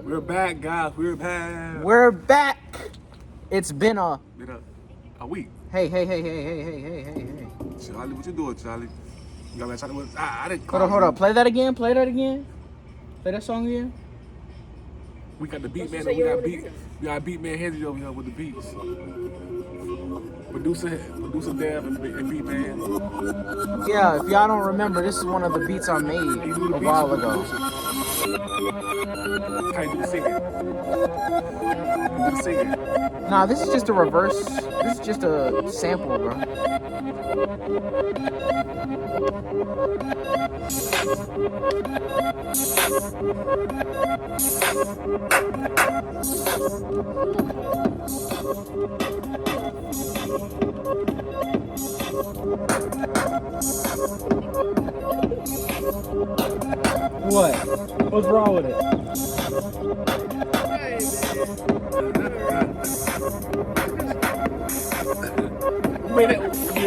We're back, guys. We're back. We're back. It's been a week. Hey. Charlie, what you doing, Charlie? You got me Charlie? I didn't call Hold you. on. Play that again. Play that song again. We got the beat man. We got beat man Henry over here with the beats. Producer Dev and beat man. Yeah, if y'all don't remember, this is one of the beats I made a while ago. How you do the singing? Nah, this is just a reverse. This is just a sample, bro. What? What's wrong with it?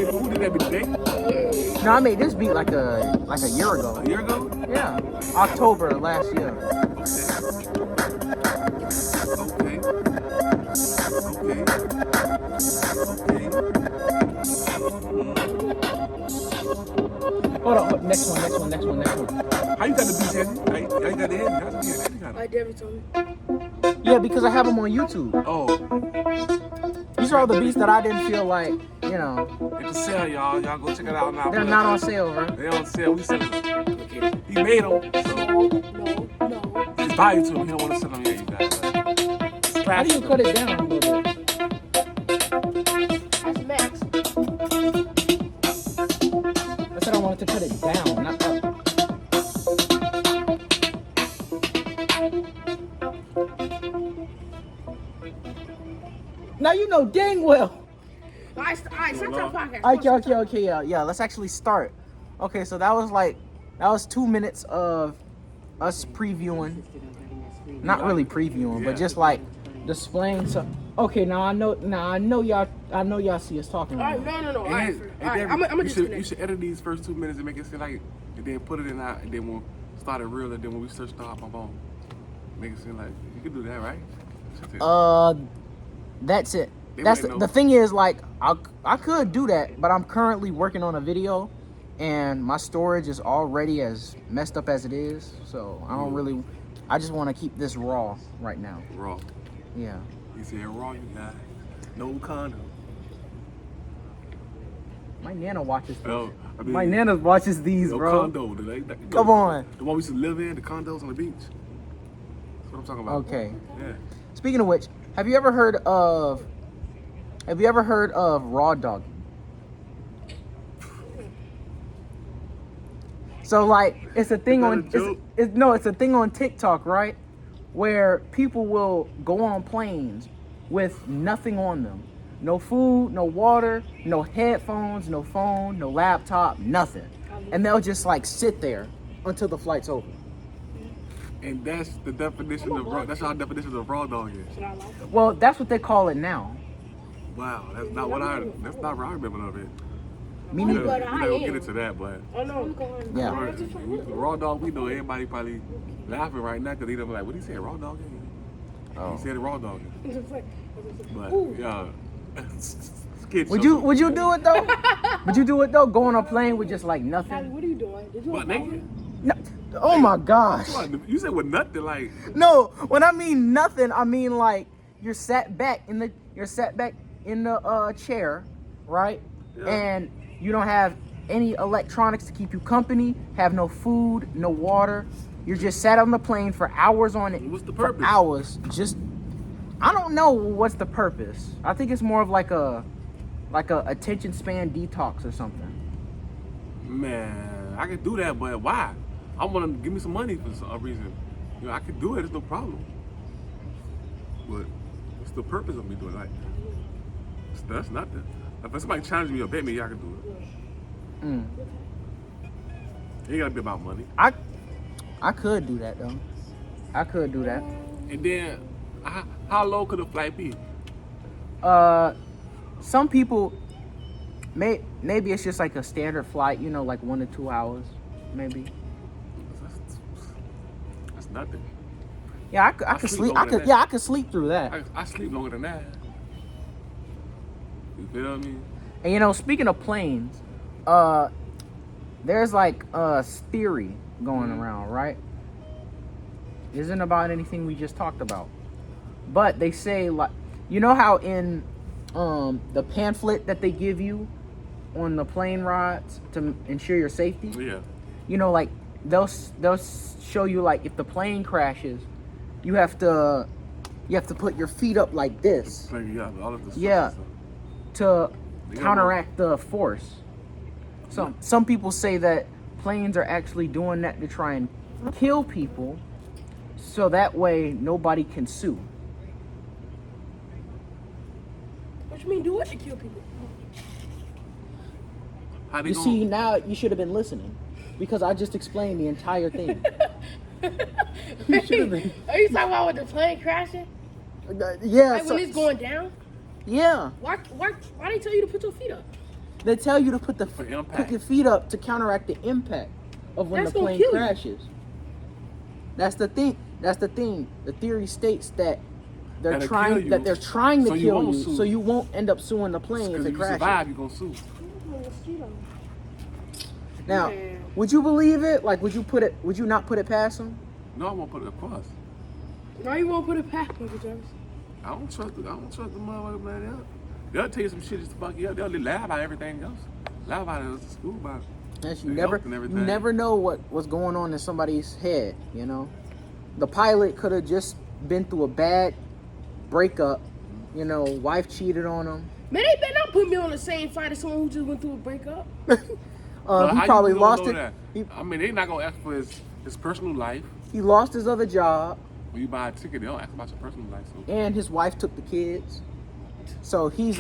Who did that beat today? No, I made this beat like a year ago. A year ago? Yeah, October last year. Okay. Hold on, next one. How you got the beats, Henry? How you got the Henry? How's the beat? I never told me. Yeah, because I have them on YouTube. Oh. These are all the beats that I didn't feel like, It's a sale, y'all. Y'all go check it out now. they're not on sale, bro. They on sale. We selling them. Okay. He made them. So No. just buy it to him. He don't want to sell them yet, you guys. How do you cut it down a little bit? That's max. I said I wanted to cut it down, not up. Now you know dang well. All right, start your podcast. Okay, yeah. Let's actually start. Okay, so that was 2 minutes of us previewing. Not really previewing, but just like displaying some. Okay, now I know y'all see us talking. All right, no. All right, I'm gonna disconnect. You should edit these first 2 minutes and make it seem like, and then put it in out, and then we'll start it real, and then when we search the hop on, make it seem like you can do that, right? That's it. That's the thing is, like, I could do that, but I'm currently working on a video, and my storage is already as messed up as it is. So I just want to keep this raw right now. Raw. Yeah. You said raw, you guys. No condom. My nana watches these. Oh, My nana watches these, bro. Condo. Come on. The one we used to live in, the condos on the beach. That's what I'm talking about. Okay. Yeah. Speaking of which, have you ever heard of raw dogging? So like it's a thing it's a thing on TikTok, right? Where people will go on planes with nothing on them. No food, no water, no headphones, no phone, no laptop, nothing. And they'll just like sit there until the flight's over. And that's the definition of raw. That's our definition of raw dog is. Well, that's what they call it now. Wow, that's not what I remember of it. Me We neither. don't get into that, but Oh no. Yeah. raw dog, we know everybody probably laughing right now because they don't be like, what he said, raw dog? Oh. He said raw dog. But yeah. Would you do it though? Would you do it though? Go on a plane with just like nothing? What are you doing? Did you But naked? No. Oh my gosh. You said with nothing, like. No, when I mean nothing, I mean like you're sat back in the chair, right? Yeah. And you don't have any electronics to keep you company, have no food, no water. You're just sat on the plane for hours on it. What's the purpose? For hours. Just I don't know what's the purpose. I think it's more of like a attention span detox or something. Man, I could do that, but why? I want to give me some money for some reason. I could do it. It's no problem. But what's the purpose of me doing it? Like, that's nothing. If somebody challenge me or bet me, I can do it. It ain't gotta be about money. I could do that though. I could do that. And then, how low could a flight be? Some people maybe it's just like a standard flight, like 1 to 2 hours, maybe. That's nothing. Yeah, I could sleep. I could sleep through that. I sleep longer than that. You feel me? And you know, speaking of planes, there's like a theory going around, right? Isn't about anything we just talked about, but they say, like, you know how in the pamphlet that they give you on the plane rides to ensure your safety, Yeah. you know, like they'll show you, like, if the plane crashes, you have to put your feet up like this, yeah, to counteract the force. So some people say that planes are actually doing that to try and kill people, so that way nobody can sue. What you mean, do what to kill people? You see, now you should have been listening, because I just explained the entire thing. You should have been. Are you talking about with the plane crashing? Yeah. Like when it's going down? Yeah. Why they tell you to put your feet up? They tell you to put your feet up to counteract the impact of when the plane crashes. That's the thing. The theory states that they're trying to kill you, so you won't end up suing the plane if it crashes. Survive, you're gonna sue. Now, would you believe it? Like, would you not put it past them? No, I won't put it across. No, you won't put it past Uncle Jarvis. I don't trust the motherfucker, man. They'll tell you some shit just to fuck you up. They'll lie about everything else. Lie about it at school, about Yes, you never know what's going on in somebody's head, you know? The pilot could have just been through a bad breakup, you know, wife cheated on him. Man, they better not put me on the same flight as someone who just went through a breakup. He probably lost it. I mean, they're not gonna ask for his personal life. He lost his other job. When you buy a ticket, they don't ask about your personal life. So. And his wife took the kids. So he's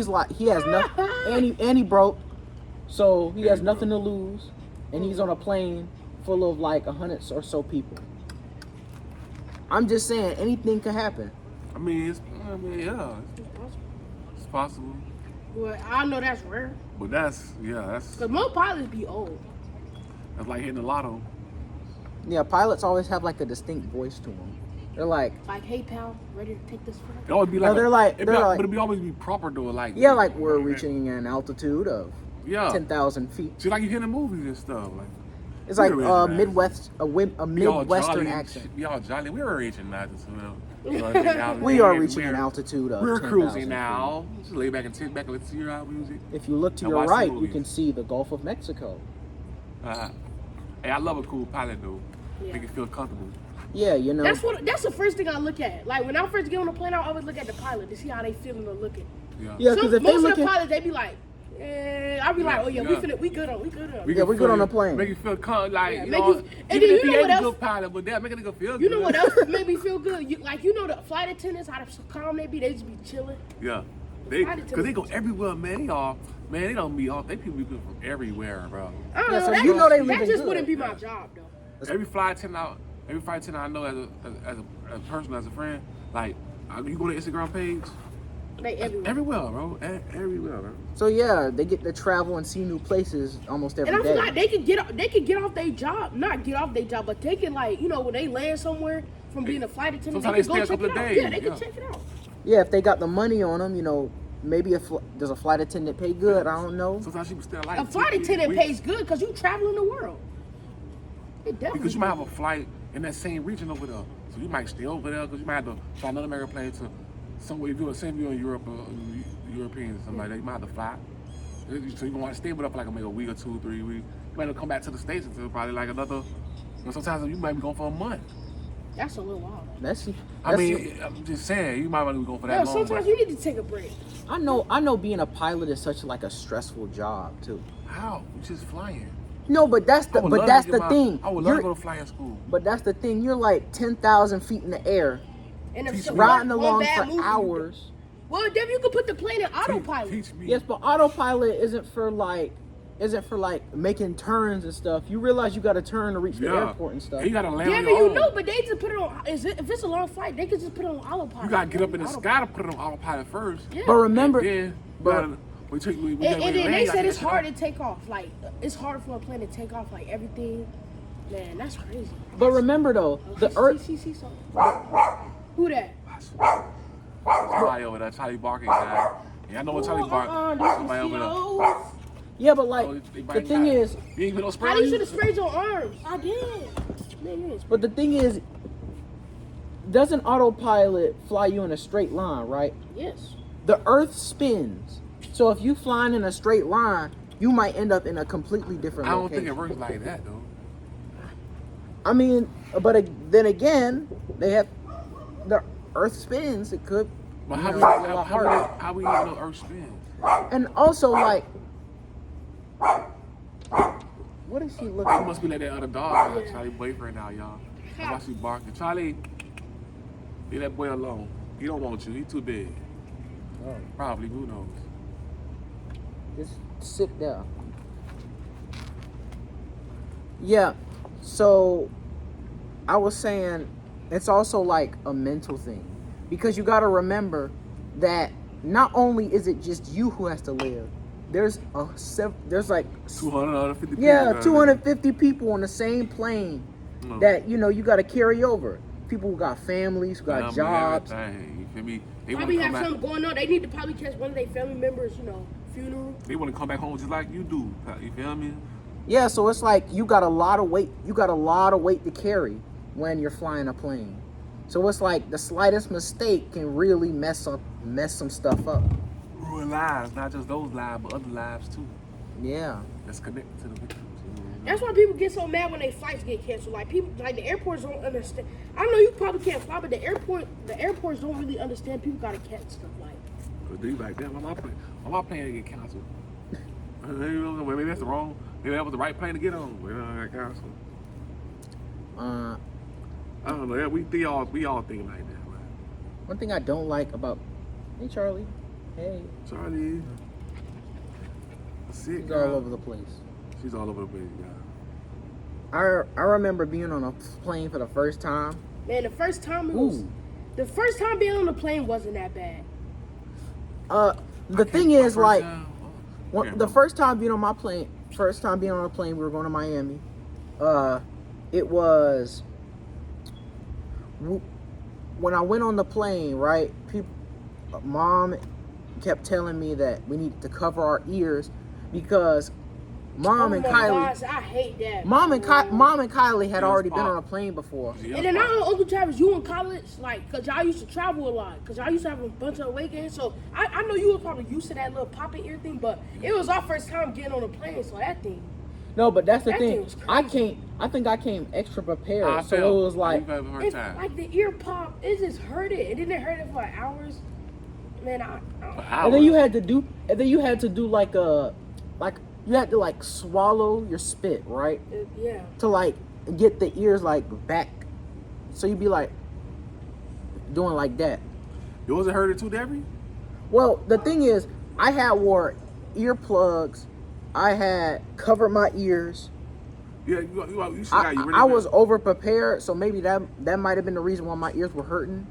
like, he has nothing, and he broke. So he has nothing to lose, and he's on a plane full of like 100 or so people. I'm just saying, anything could happen. I mean, yeah, it's possible. Well, I know that's rare. But that's. Because most pilots be old. That's like hitting the lotto. Yeah, pilots always have like a distinct voice to them. They're like, hey pal, ready to take this flight? It always be like, but it'd be always be proper though, like. Yeah, like we're reaching an altitude of 10,000 feet. See, like you hear in the movies and stuff, like. It's like a Midwestern accent. Y'all jolly. We were reaching altitude. We are reaching an altitude of 10,000 We're cruising feet. now. Just lay back and sit back and listen to your out music. If you look to your right, you can see the Gulf of Mexico. Hey, I love a cool pilot though. Make it feel comfortable. Yeah, you know. That's the first thing I look at. Like when I first get on the plane, I always look at the pilot to see how they feeling or looking. Yeah, because most of the pilots, they be like, I'll be like, oh yeah, we good on. We good on the plane. Make you feel like, and then you know what else? Good pilot, but that make a nigga feel good. You know what else make me feel good? The flight attendants, how calm they be. They just be chilling. Yeah, because they go everywhere, man. They don't be off. They people be from everywhere, bro. I don't know. So that, you know they that living just good. wouldn't be my job though. Every flight attendant I know as a person, as a friend, like you go to the Instagram page. They everywhere. Everywhere, bro. Everywhere, bro. So yeah, they get to travel and see new places almost every day. And I feel like they could get off their job, not get off their job, but they can when they land somewhere from being a flight attendant, sometimes they can stay go a check couple it of out. days. Yeah, they can check it out. Yeah, if they got the money on them, maybe does a flight attendant pay good? I don't know. Sometimes she stay like A flight attendant pays good because you traveling the world. It definitely. Because you might have a flight in that same region over there, so you might stay over there because you might have to fly another American plane to somewhere you do the same view in Europe or Europeans or something like that. You might have to fly. So you gonna want to stay with up like maybe a week or 2 or 3 weeks. You might not come back to the States until probably like another. Sometimes you might be going for a month. That's a little wild. I'm just saying, you might want to go for that long. Sometimes you need to take a break. I know being a pilot is such like a stressful job too. How? You just flying. No, but that's the thing. I would love to go to flying school. But that's the thing. You're like 10,000 feet in the air, and riding along for hours. Well, then you could put the plane in autopilot. Teach me. Yes, but autopilot isn't for making turns and stuff. You realize you got to turn to reach the airport and stuff. And you got to land on but your own. but they just put it on. If it's a long flight, they could just put it on autopilot. You got to get up in the sky to put it on autopilot first. Yeah. But remember, and then they said it's hard to take off. Like it's hard for a plane to take off. Like everything, Man, that's crazy. But remember though, the Earth. See, who that? Somebody over there, Charlie barking, guy. Yeah, I know what Charlie barking. Somebody over there. Yeah, but like Oh, they the biting thing guys. is, You ain't been no spray How on you should have sprayed your arms? I did. Man, you didn't spray. but the thing is, doesn't autopilot fly you in a straight line, right? Yes. The Earth spins, so if you flying in a straight line, you might end up in a completely different I don't location. think it works like that, though. I mean, but then again, they have the Earth spins. It could. But you how know, we be a lot harder. how we even know Earth spins? And also, like, what is he It looking? must be like that other dog, Yeah. Charlie boyfriend now, y'all. That's why she barking. Charlie, leave that boy alone. He don't want you. He too big. Oh, Probably. Who knows? just sit down. Yeah. So, I was saying, it's also like a mental thing, because you got to remember that not only is it just you who has to live. There's like 250 people. yeah, 250 people on the same plane No. that you got to carry over. People who got families, who got jobs. Everything. You feel me? They want Probably to come have back. something going on. They need to probably catch one of their family members, funeral. They want to come back home just like you do. You feel me? Yeah, so it's like you got a lot of weight. You got a lot of weight to carry when you're flying a plane. So it's like the slightest mistake can really mess some stuff up. Ruin lives, not just those lives, but other lives too. Yeah. That's connected to the victims. That's why people get so mad when their flights get canceled. Like the airports don't understand. I know you probably can't fly, but the airports don't really understand. People gotta catch stuff like. But they like that. Why my plane get canceled? Maybe that's the wrong. Maybe that was the right plane to get on. Maybe I got canceled. I don't know. Yeah, we all think like that. Right? One thing I don't like about hey Charlie, hey, Charlie, sick. she's all over the place. She's all over the place, guys. I remember being on a plane for the first time. Man, the first time being on the plane wasn't that bad. The thing is, like, Okay, the first time being on a plane, we were going to Miami. It was when I went on the plane, right? Mom kept telling me that we needed to cover our ears because Mom and Kylie. Gosh, I hate that. Mom and Kylie had Yeah, already it's been pop. on a plane before. Yeah, And then I know Uncle Travis, you in college, like, cause y'all used to travel a lot, cause y'all used to have a bunch of away games. So I know you were probably used to that little popping ear thing, but it was our first time getting on a plane, so that thing. No, but that's the That thing. thing was crazy. I think I came extra prepared, I so felt it was like, It's like the ear pop, it just hurt it, and then it hurt it for hours. Man, and then you had to do like you had to like swallow your spit, right? yeah. To like get the ears like back, so you'd be like doing like that. Yours hurt it too, Debbie? Well, the thing is, I had wore earplugs. I had covered my ears. Yeah, you still got you really I was good. over prepared, so maybe that might have been the reason why my ears were hurting.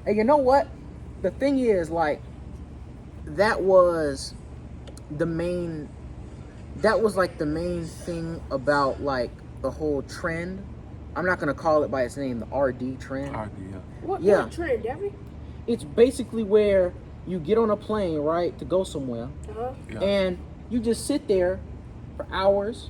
And you know what? The thing is, like, that was the main thing about like the whole trend. I'm not gonna call it by its name, the RD trend. RD, yeah. What trend, Debbie? It's basically where you get on a plane, right, to go somewhere, Yeah. and you just sit there for hours,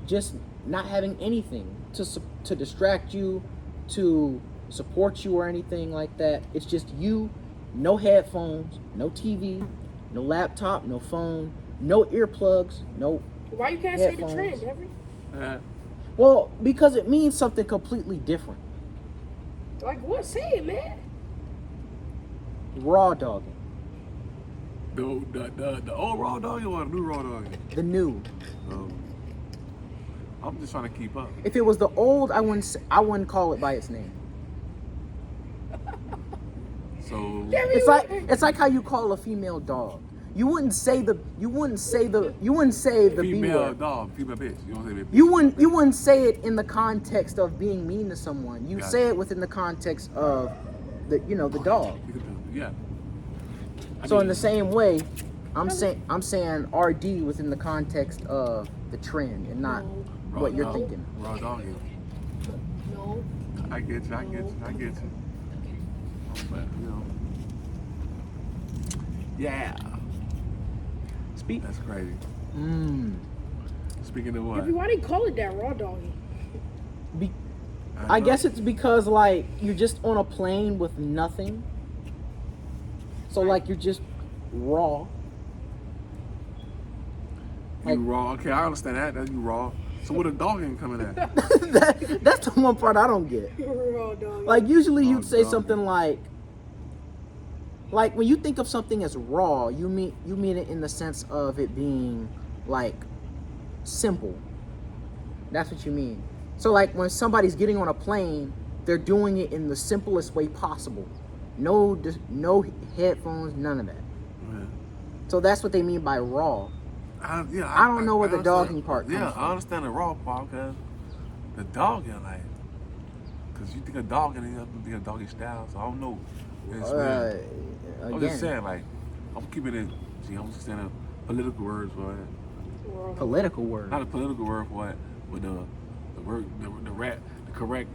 just not having anything to distract you, to support you or anything like that. It's just you, no headphones, no TV, no laptop, no phone, no earplugs, no. Why you can't say the headphones. trend, Debbie? Well, because it means something completely different. Like what? Say it, man. Raw dogging. The old raw dog or the new raw dog? The new. I'm just trying to keep up. If it was the old, I wouldn't call it by its name. So It's like how you call a female dog. You wouldn't say the B female word. dog, female bitch. You don't say bitch. You wouldn't say it in the context of being mean to someone. You say it within the context of the dog. Yeah. So in the same way, I'm saying RD within the context of the trend and not what you're dog. thinking. Raw dogging. No. I get you. But, you know. Yeah. Speak. That's crazy. Mm. Speaking of what? Why they call it that, raw doggy? I guess it's because like you're just on a plane with nothing. So like you're just raw. You raw. Okay, I understand that. That's you raw. So what a dogging coming at? That's the one part I don't get. Raw doggy. Like usually Raw you'd say dogging. something like when you think of something as raw, you mean it in the sense of it being like simple. That's what you mean. So like when somebody's getting on a plane, they're doing it in the simplest way possible. No headphones, none of that. Yeah. So that's what they mean by raw. I don't know where the understand. dogging part comes Yeah, from. I understand the raw part because the dogging, like, because you think of dogging and you have to think of doggy style, so I don't know. It's weird. I'm just saying, like, I'm keeping it, I'm just saying political words for it. Political word. Not a political word for it, but the word, the correct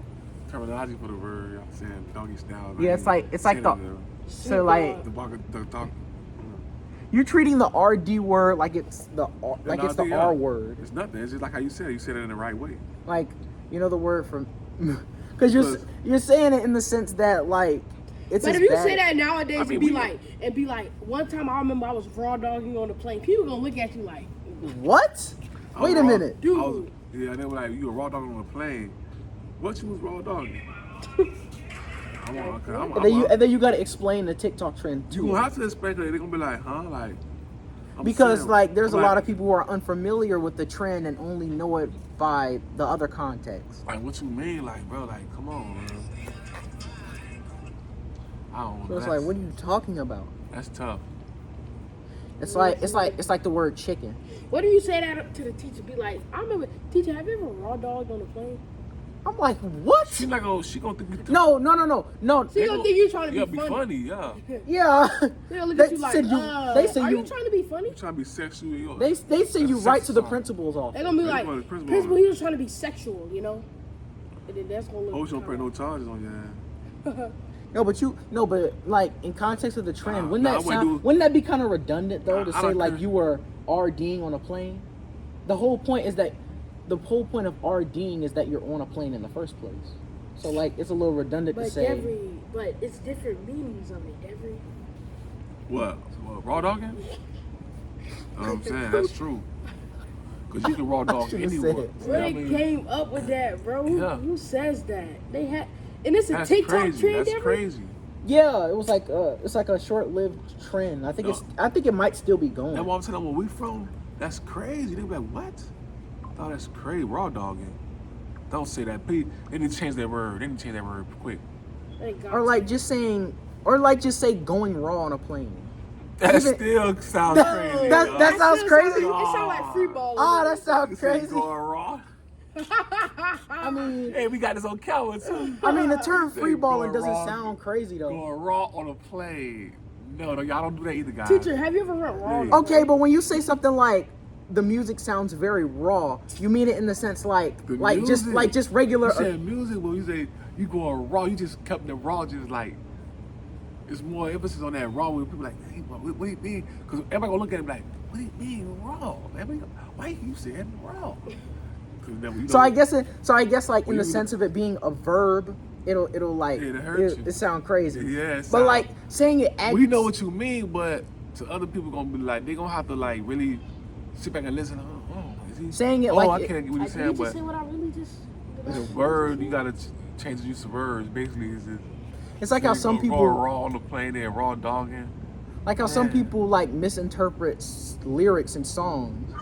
terminology for the word, I'm saying doggy style. Yeah, it's like so like the dog. you're treating the RD word like it's the R word. It's nothing. It's just like how you said it. You said it in the right way. Like, you know the word from because you're saying it in the sense that like it's. But as if you bad. say that nowadays, I mean, and be like, one time I remember I was raw dogging on the plane. People gonna look at you like, What? Wait a minute. dude. Yeah, they were like, you were raw dogging on a plane. What you was raw dogging? And then you gotta explain the TikTok trend You too. gonna have to expect it. They're gonna be like, huh? Like, Because like there's a lot of people who are unfamiliar with the trend and only know it by the other context. Like, what you mean? Like, bro, like, come on, man. I don't know. So it's like, what are you talking about? That's tough. It's like the word chicken. What do you say that to the teacher? Be like, I remember, teacher, have you ever raw dogged on the plane? I'm like, what? She gonna think you. No. She gonna think you trying to Yeah, be be funny. yeah. Yeah. They gonna look at you like, are you trying to be funny? You trying to be sexual? They send you right to the principal's office. They're gonna be like, Principal, the principal. principal, he was trying to be sexual, you know? And then that's gonna look. Hope you don't put no charges on your ass. But like in context of the trend, wouldn't nah, wouldn't that be kind of redundant though to I say don't like care. you were RDing on a plane? The whole point of RDing is that you're on a plane in the first place. So like it's a little redundant to say. But it's different meanings of it. What? Raw dogging? I'm saying that's true. Cause you can raw dog should've said anywhere. it. Where they came up with that, bro? Who says that? They had, and it's a That's TikTok crazy. trend. That's Deborah? crazy. Yeah, it was like it's like a short-lived trend. I think I think it might still be going. That's what I'm saying. Where we from? That's crazy. They be like, what? Oh, that's crazy. Raw dogging. Don't say that. Please. They need to change that word. They need to change that word quick. Or like just say going raw on a plane. That still sounds crazy. That sounds crazy. It sounds like free ball. Oh, that sounds You said crazy. going raw. I mean, Hey, we got this on camera too. the term Say free balling going doesn't raw. sound crazy though. Going raw on a plane. No, y'all don't do that either, guys. Teacher, have you ever read raw? Hey. Okay, but when you say something like the music sounds very raw, you mean it in the sense like just regular. You said music, but you say you going raw. You just kept the raw, just like it's more emphasis on that raw. Where people like, hey, what do you mean? Because everybody gonna look at it like, what do you mean raw? Why you saying raw? So I guess like in the sense of it being a verb, it'll like It'll hurt you. it sound crazy. Yeah, But like saying it adds, we know what you mean, but to other people gonna be like, they gonna have to like really sit back and listen. Is he saying it I like can't get what you're saying, but say what I really just. the word you gotta change the use of words. Basically, is it? it's like how some people raw on the plane, they're raw dogging. like how some people like misinterpret lyrics in songs.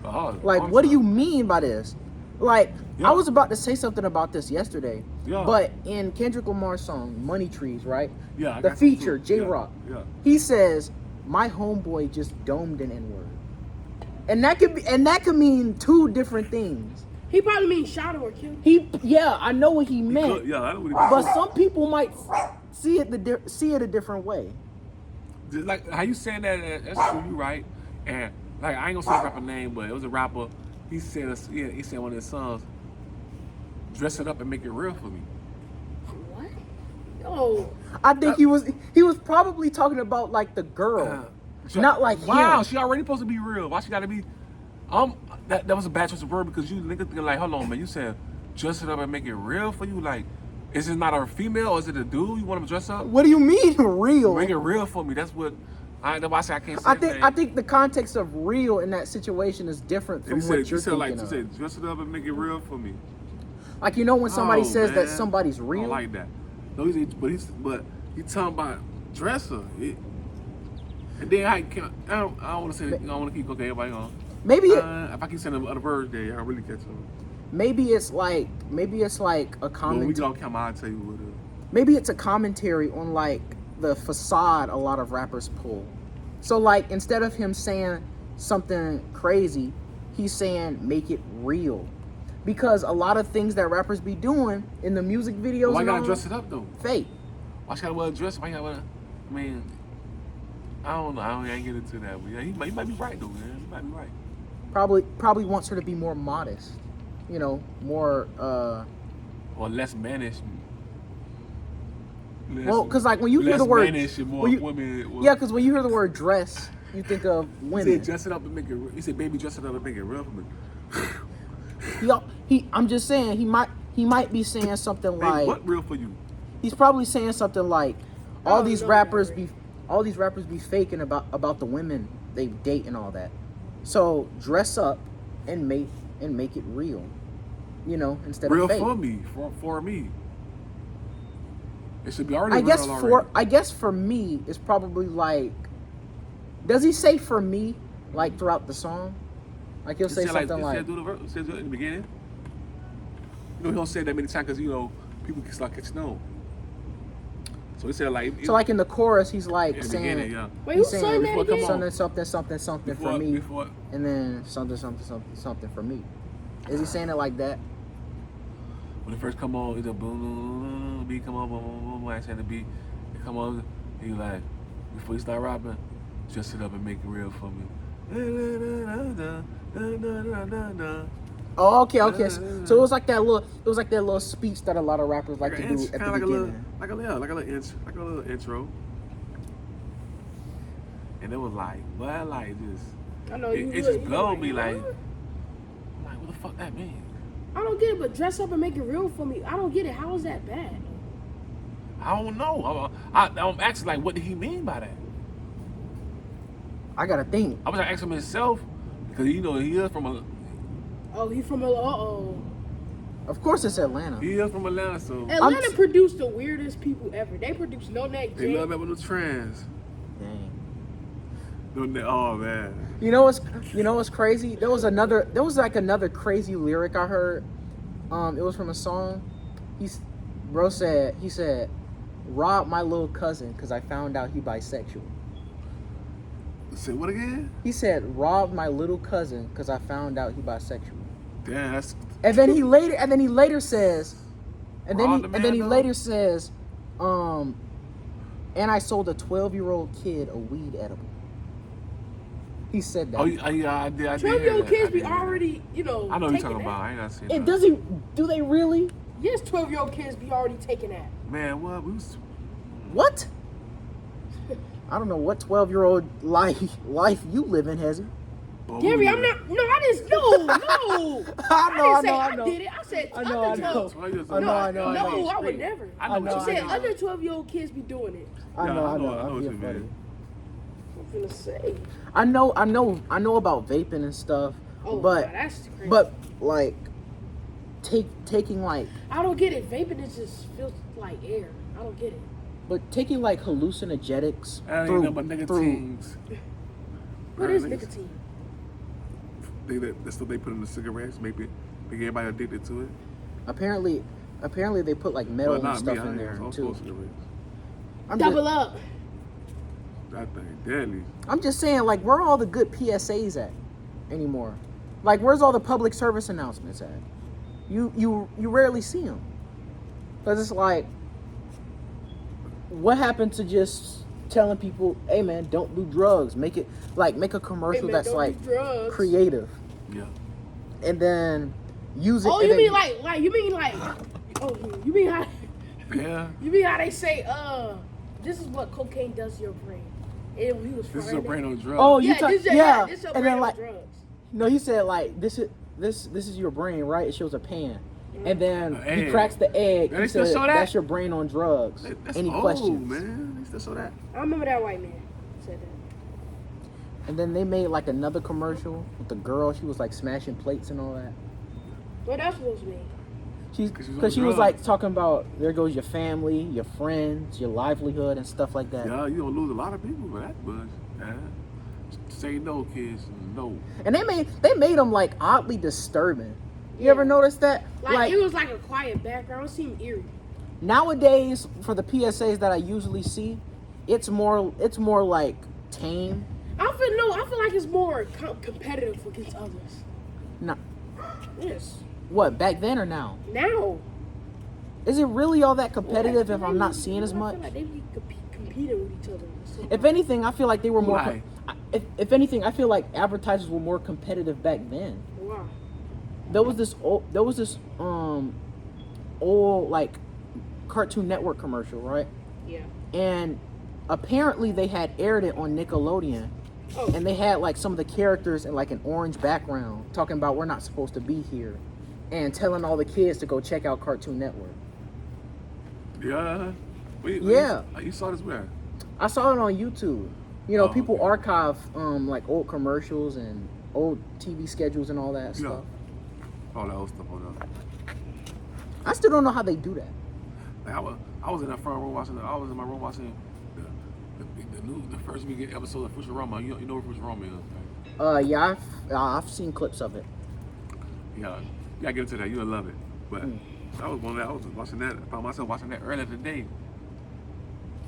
Oh, Like, awesome. what do you mean by this? Like, Yeah. I was about to say something about this yesterday, Yeah. but in Kendrick Lamar's song "Money Trees," right? Yeah, I the got you feature too. J-Rock. Yeah. He says, "My homeboy just domed an N-word," and that could mean two different things. He probably means shot or killed. I know what he meant, Yeah, I know what he but meant. some people might see it a different way. Just like how you saying that, that's true, you right. And like I ain't gonna say the rapper name, but it was a rapper. he said one of his songs, dress it up and make it real for me. What? Yo. I think he was probably talking about like the girl, not like wow, him. she already supposed to be real. Why she gotta be? That was a bad choice of word because you niggas thinking like, hold on, man. You said dress it up and make it real for you. Like, is it not a female or is it a dude? You want him to dress up? What do you mean real? Make it real for me. That's what. That's why I say I can't say. I think the context of real in that situation is different from what you're thinking like, of. You said dress it up and make it real for me. Like, you know when somebody says man. that somebody's real. I don't like that. No, but he's talking about dresser. And then I don't want to say. I don't want to keep okay. Everybody on. Maybe if I keep saying other words there, I really catch on. Maybe it's like a When we get commentary. on camera, I'll tell you what it is. Maybe it's a commentary on like the facade a lot of rappers pull. So like instead of him saying something crazy, he's saying make it real. Because a lot of things that rappers be doing in the music videos, Why and gotta all, dress it up though? fake. Why she gotta wear a dress? Why you gotta wear? I mean, I don't know. I ain't get into that. But yeah, he might be right though, man. He might be right. Probably wants her to be more modest. You know, more. Or less mannish. Well, because like when you hear the word, mannish and more when you- women. yeah, because when you hear the word dress, you think of He women. said dress it up and make it. He said baby dress it up and make it real for me. I'm just saying he might be saying something Baby, like what real for you? he's probably saying something like all Oh, these no, rappers no, be faking about the women they date and all that. So dress up and make it real. You know, instead Real of fake. for me, for me. It should be already. I guess for me it's probably like, does he say for me like throughout the song? Like he'll say something like do the verse, says it in the beginning. You know, he don't say it that many times because, you know, people can start catching on. So he said like. so like in the chorus he's like in the saying, beginning, yeah. Wait, he's who's saying saying that again? something for me, Before, and then something for me. Is he saying it like that? when it first come on, it's a boom, boom, boom, beat come on, boom, boom, boom, boom, I said the beat. It come on, he like, before you start rapping, dress it up and make it real for me. Oh, okay. So it was like that little speech that a lot of rappers like to do at the beginning. Like a little intro. And it was like, well, like just, I know it just blowed me like, I'm like, what the fuck that mean? I don't get it, but dress up and make it real for me. I don't get it. How is that bad? I don't know. I'm asking like, what did he mean by that? I gotta think. I was like, asking him himself because you know he is from a. Oh, he from uh-oh. Of course it's Atlanta. He is from Atlanta, so Atlanta produced the weirdest people ever. They produced No Neck they Jay. love that with the trans. Dang. Oh man. You know what's crazy? There was like another crazy lyric I heard. It was from a song. He said, rob my little cousin because I found out he bisexual. Say what again? He said, rob my little cousin because I found out he bisexual. Damn, that's. And then he later says, and Rob the man, he though? later says, and I sold a 12-year-old kid a weed edible. He said that. Oh yeah, I did. 12-year-old kids be already, I know what you're taking talking that. about. I ain't gotta say And that. do they really? Yes, 12-year-old kids be already taking that. Man, what? What? I don't know what 12-year-old life you live in, Hezzy. Gary, I'm not. No, I didn't. No. I did it. I said I know. No, I would never. I know. She said other 12-year-old kids be doing it. I know. I know I'm what being you funny. mean. I'm gonna say. I know about vaping and stuff, Oh, but God, that's crazy. but like taking like I don't get it. Vaping is just feels like air. I don't get it. but taking like hallucinogenics That ain't through nothing but nicotines. What is nicotine? That's what they put in the cigarettes. Make everybody addicted to it. apparently they put like metal Well, and not me. stuff I in ain't there smoke too. cigarettes. Double up. That thing deadly. I'm just saying, like, where are all the good PSAs at anymore? Like, where's all the public service announcements at? You rarely see them. Because it's like, what happened to just telling people, hey man, don't do drugs. Make a commercial Hey, man, that's don't like do drugs. creative. Yeah. and then use it. Oh, and you then, mean like, oh, you mean how, Yeah. you mean how they say, this is what cocaine does to your brain. He was This is your brain on drugs. Oh, you Yeah, talk, this is yeah. this your And brain then on like, drugs. no, he said like this is your brain, right? It shows a pan, and then An he egg. cracks the egg. They He still said show that? that's your brain on drugs. That's Any old, questions? man. They still show that. I remember that white man said that. And then they made like another commercial with the girl. She was like smashing plates and all that. What else supposed to be? Because she was like talking about there goes your family, your friends, your livelihood, and stuff like that. Yeah, you gonna lose a lot of people for that, but say no, kids, no. And they made them like oddly disturbing. You Yeah. ever notice that? Like it was like a quiet background. It seemed eerie. Nowadays, for the PSAs that I usually see, it's more like tame. I feel like it's more competitive against others. No, Yes. what back then or now? Now. Is it really all that competitive if I'm not seeing as much? I feel like they be competing with each other. If anything, I feel like they were more. Why? If anything, I feel like advertisers were more competitive back then. Wow. There was this old like Cartoon Network commercial, right? Yeah. And apparently they had aired it on Nickelodeon. Oh. And they had like some of the characters in like an orange background talking about we're not supposed to be here and telling all the kids to go check out Cartoon Network. Yeah. Yeah. You saw this where? I saw it on YouTube. You know, Oh, people okay. archive like old commercials and old TV schedules and all that Yeah. stuff. All that old stuff on there. I still don't know how they do that. Like, I was in that front room watching. I was in my room watching the first week episode of Futurama. You know what Futurama is, right? Yeah, I've seen clips of it. Yeah, you gotta get into that. You'll love it. But I was one of that. I was watching that. I found myself watching that earlier today.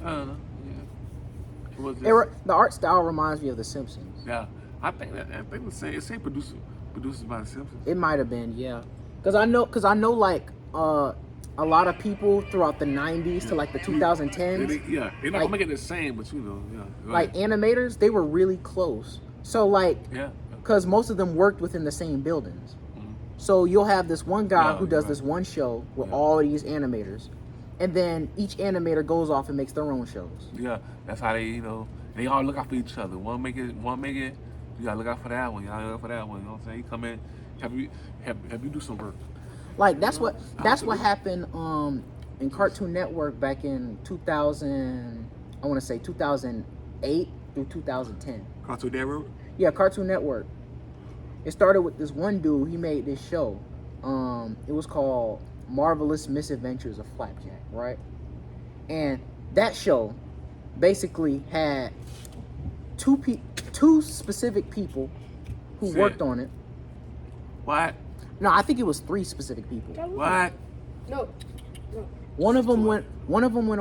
I don't know. Yeah. It was just, The art style reminds me of The Simpsons. yeah. I think it say produced by the Simpsons. It might have been, yeah. Cause I know like a lot of people throughout the 90s to like the 2010s, They're not like- gonna make it the same, but you know, yeah. like animators, they were really close. So like, yeah. cause most of them worked within the same buildings. So you'll have this one guy Yeah, who does right. this one show with Yeah. all these animators, and then each animator goes off and makes their own shows. Yeah, that's how they all look out for each other. One make it. You gotta look out for that one. You gotta look out for that one. You know what I'm saying? You come in, have you do some work. Like that's what Absolutely. happened in Cartoon Network back in 2000. I want to say 2008 through 2010. Cartoon Network. Yeah, Cartoon Network. It started with this one dude. He made this show. It was called Marvelous Misadventures of Flapjack, right? And that show basically had two specific people who Shit. worked on it. What? No, I think it was 3 specific people. What? No. One of them went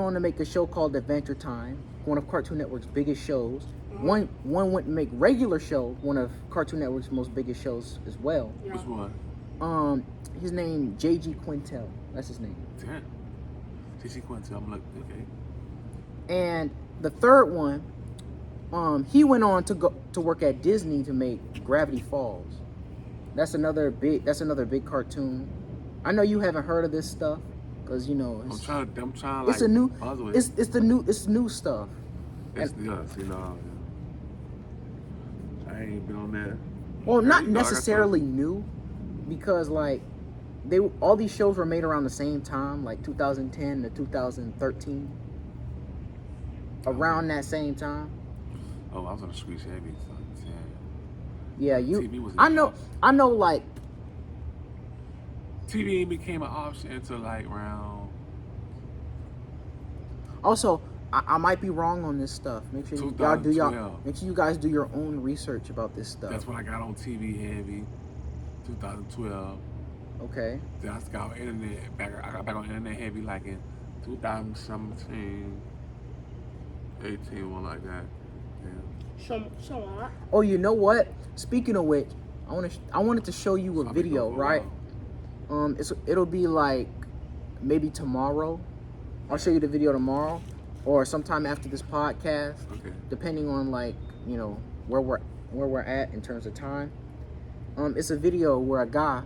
on to make a show called Adventure Time, one of Cartoon Network's biggest shows. One went to make Regular Show, one of Cartoon Network's most biggest shows as well. Which one? His name J.G. Quintel. That's his name. Damn. J.G. Quintel. I'm like, okay. And the third one, he went on to work at Disney to make Gravity Falls. That's another big cartoon. I know you haven't heard of this stuff, cause you know I'm trying. it's Like, a new buzz with it. it's new stuff. It's I ain't been on that. Well, not You know, like I necessarily new, because like all these shows were made around the same time, like 2010 to 2013. Around that same time. Oh, I was on the streets heavy. So, Yeah, TV was I know like TV became an option until like around also I might be wrong on this stuff. Make sure you guys do your own research about this stuff. That's when I got on TV heavy, 2012. Okay. Then I got on internet I got back on internet heavy like in 2017, 18, one like that. Yeah. Some Oh, you know what? Speaking of which, I wanted to show you a So I video, been going for a right? while. It'll be like maybe tomorrow. I'll show you the video tomorrow, or sometime after this podcast, Okay. depending on like where we're at in terms of time. It's a video where a guy,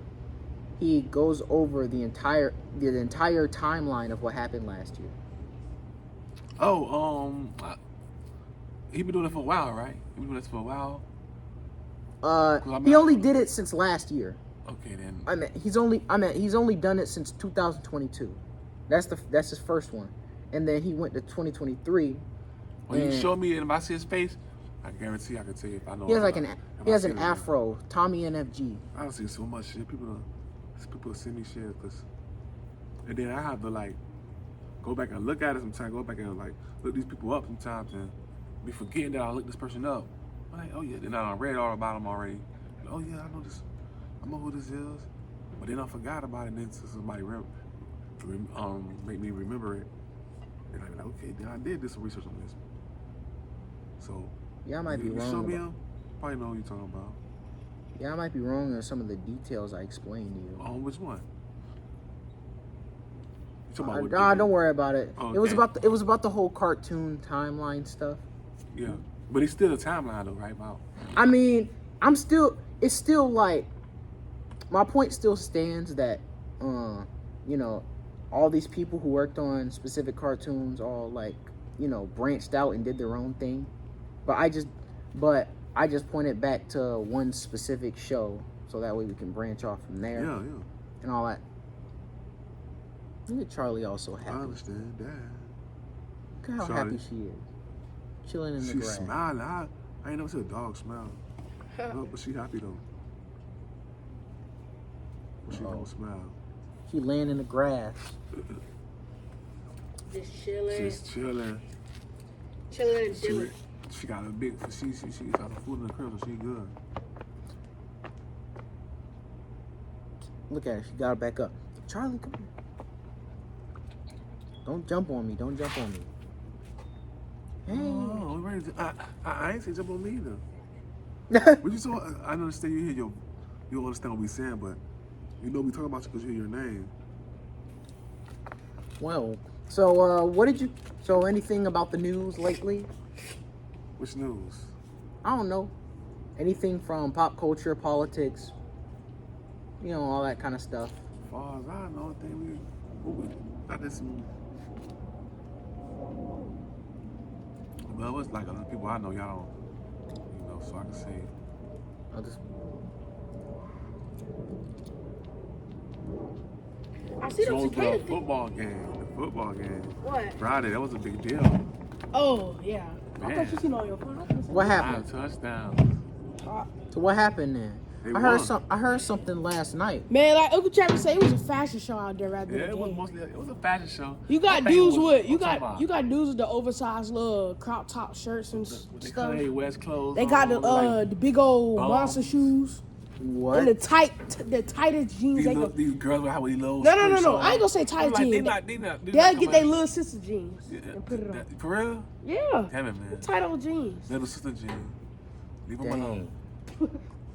he goes over the entire timeline of what happened last year. Oh, he been doing it for a while, right? He been doing this for a while. He only did it since last year. Okay, then. He's only done it since 2022. That's his first one, and then he went to 2023. When you show me and if I see his face, I guarantee I can tell you if I know. He has an afro, Tommy NFG. I don't see so much shit. People send me shit, and then I have to like go back and look at it sometimes. Go back and like look these people up sometimes, and be forgetting that I looked this person up. I'm like, oh yeah, then I read all about them already. Like, oh yeah, I know this. I know who this is. But then I forgot about it. And then somebody make me remember it. And I'm like, okay, then I did do some research on this. So yeah, I might be wrong. You show me him, probably know what you're talking about. Yeah, I might be wrong on some of the details I explained to you. On which one? Don't worry about it. Oh, okay. It was about the whole cartoon timeline stuff. Yeah, but it's still a timeline though, right? Wow. I mean, it's still like, my point still stands that, all these people who worked on specific cartoons all like, branched out and did their own thing. But I just pointed back to one specific show so that way we can branch off from there. Yeah. And all that. Look at Charlie also happy. I understand that. Look at how happy she is. Chilling in the grass. She's smiling. I ain't never seen a dog smile. No, but she happy though. But she don't smile. She laying in the grass. Just chilling. She's chilling. Chilling and chilling. She got a big. She got the food in the crib, so she good. Look at her. She got her back up. Charlie, come here. Don't jump on me. Hey. Oh, I ain't say jump on me either. But you saw, I understand you hear you don't understand what we saying, but we talking about you because you hear your name. Well, so anything about the news lately? Which news? I don't know. Anything from pop culture, politics, all that kind of stuff. As far as I know, I did some. Well, it's like other people I know, y'all don't, so I can say. I see the cicada thing. Football game. What? Friday, that was a big deal. Oh, yeah. Man. I thought you seen all your phone. What happened? 5 touchdowns. So what happened then? I heard something last night. Man, like Uncle Travis said, it was a fashion show out there rather than it was a fashion show. You got dudes with the oversized little crop top shirts and stuff. They West clothes. They got the big old monster shoes. What? And the tightest jeans. These girls with how many little. No. I ain't gonna say tight jeans. They'll get their little sister jeans and put it on. For real? Yeah. Damn it, man. Tight old jeans. Little sister jeans. Leave them alone.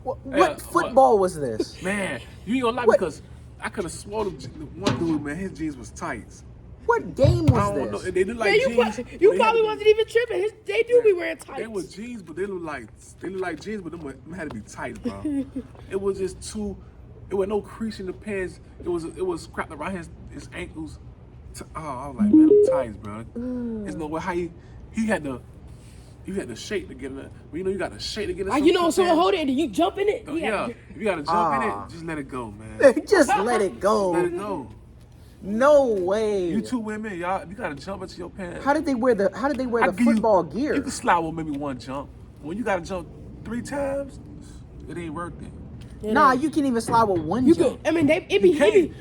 What football was this? Man, you ain't gonna lie because I could have sworn one dude, man, his jeans was tights. What game was I don't know. this? They look like jeans. You probably wasn't even tripping. They do be wearing tights. They were jeans, but they look like jeans, but them had to be tight, bro. It was just too. It was no crease in the pants. It was scrapped around his ankles. I was like, man, them tights, bro. There's no way how he had the. You had to shake to get in it. Well, you got to shake to get in it. Someone hold it and you jump in it. Yeah, if you got to jump in it, just let it go, man. Just let it go. Let it go. No way. You two women, y'all, you got to jump into your pants. How did they wear the football gear? You can slide with maybe one jump. When you got to jump 3 times, it ain't worth it. Nah, you can't even slide with one jump. I mean, it be having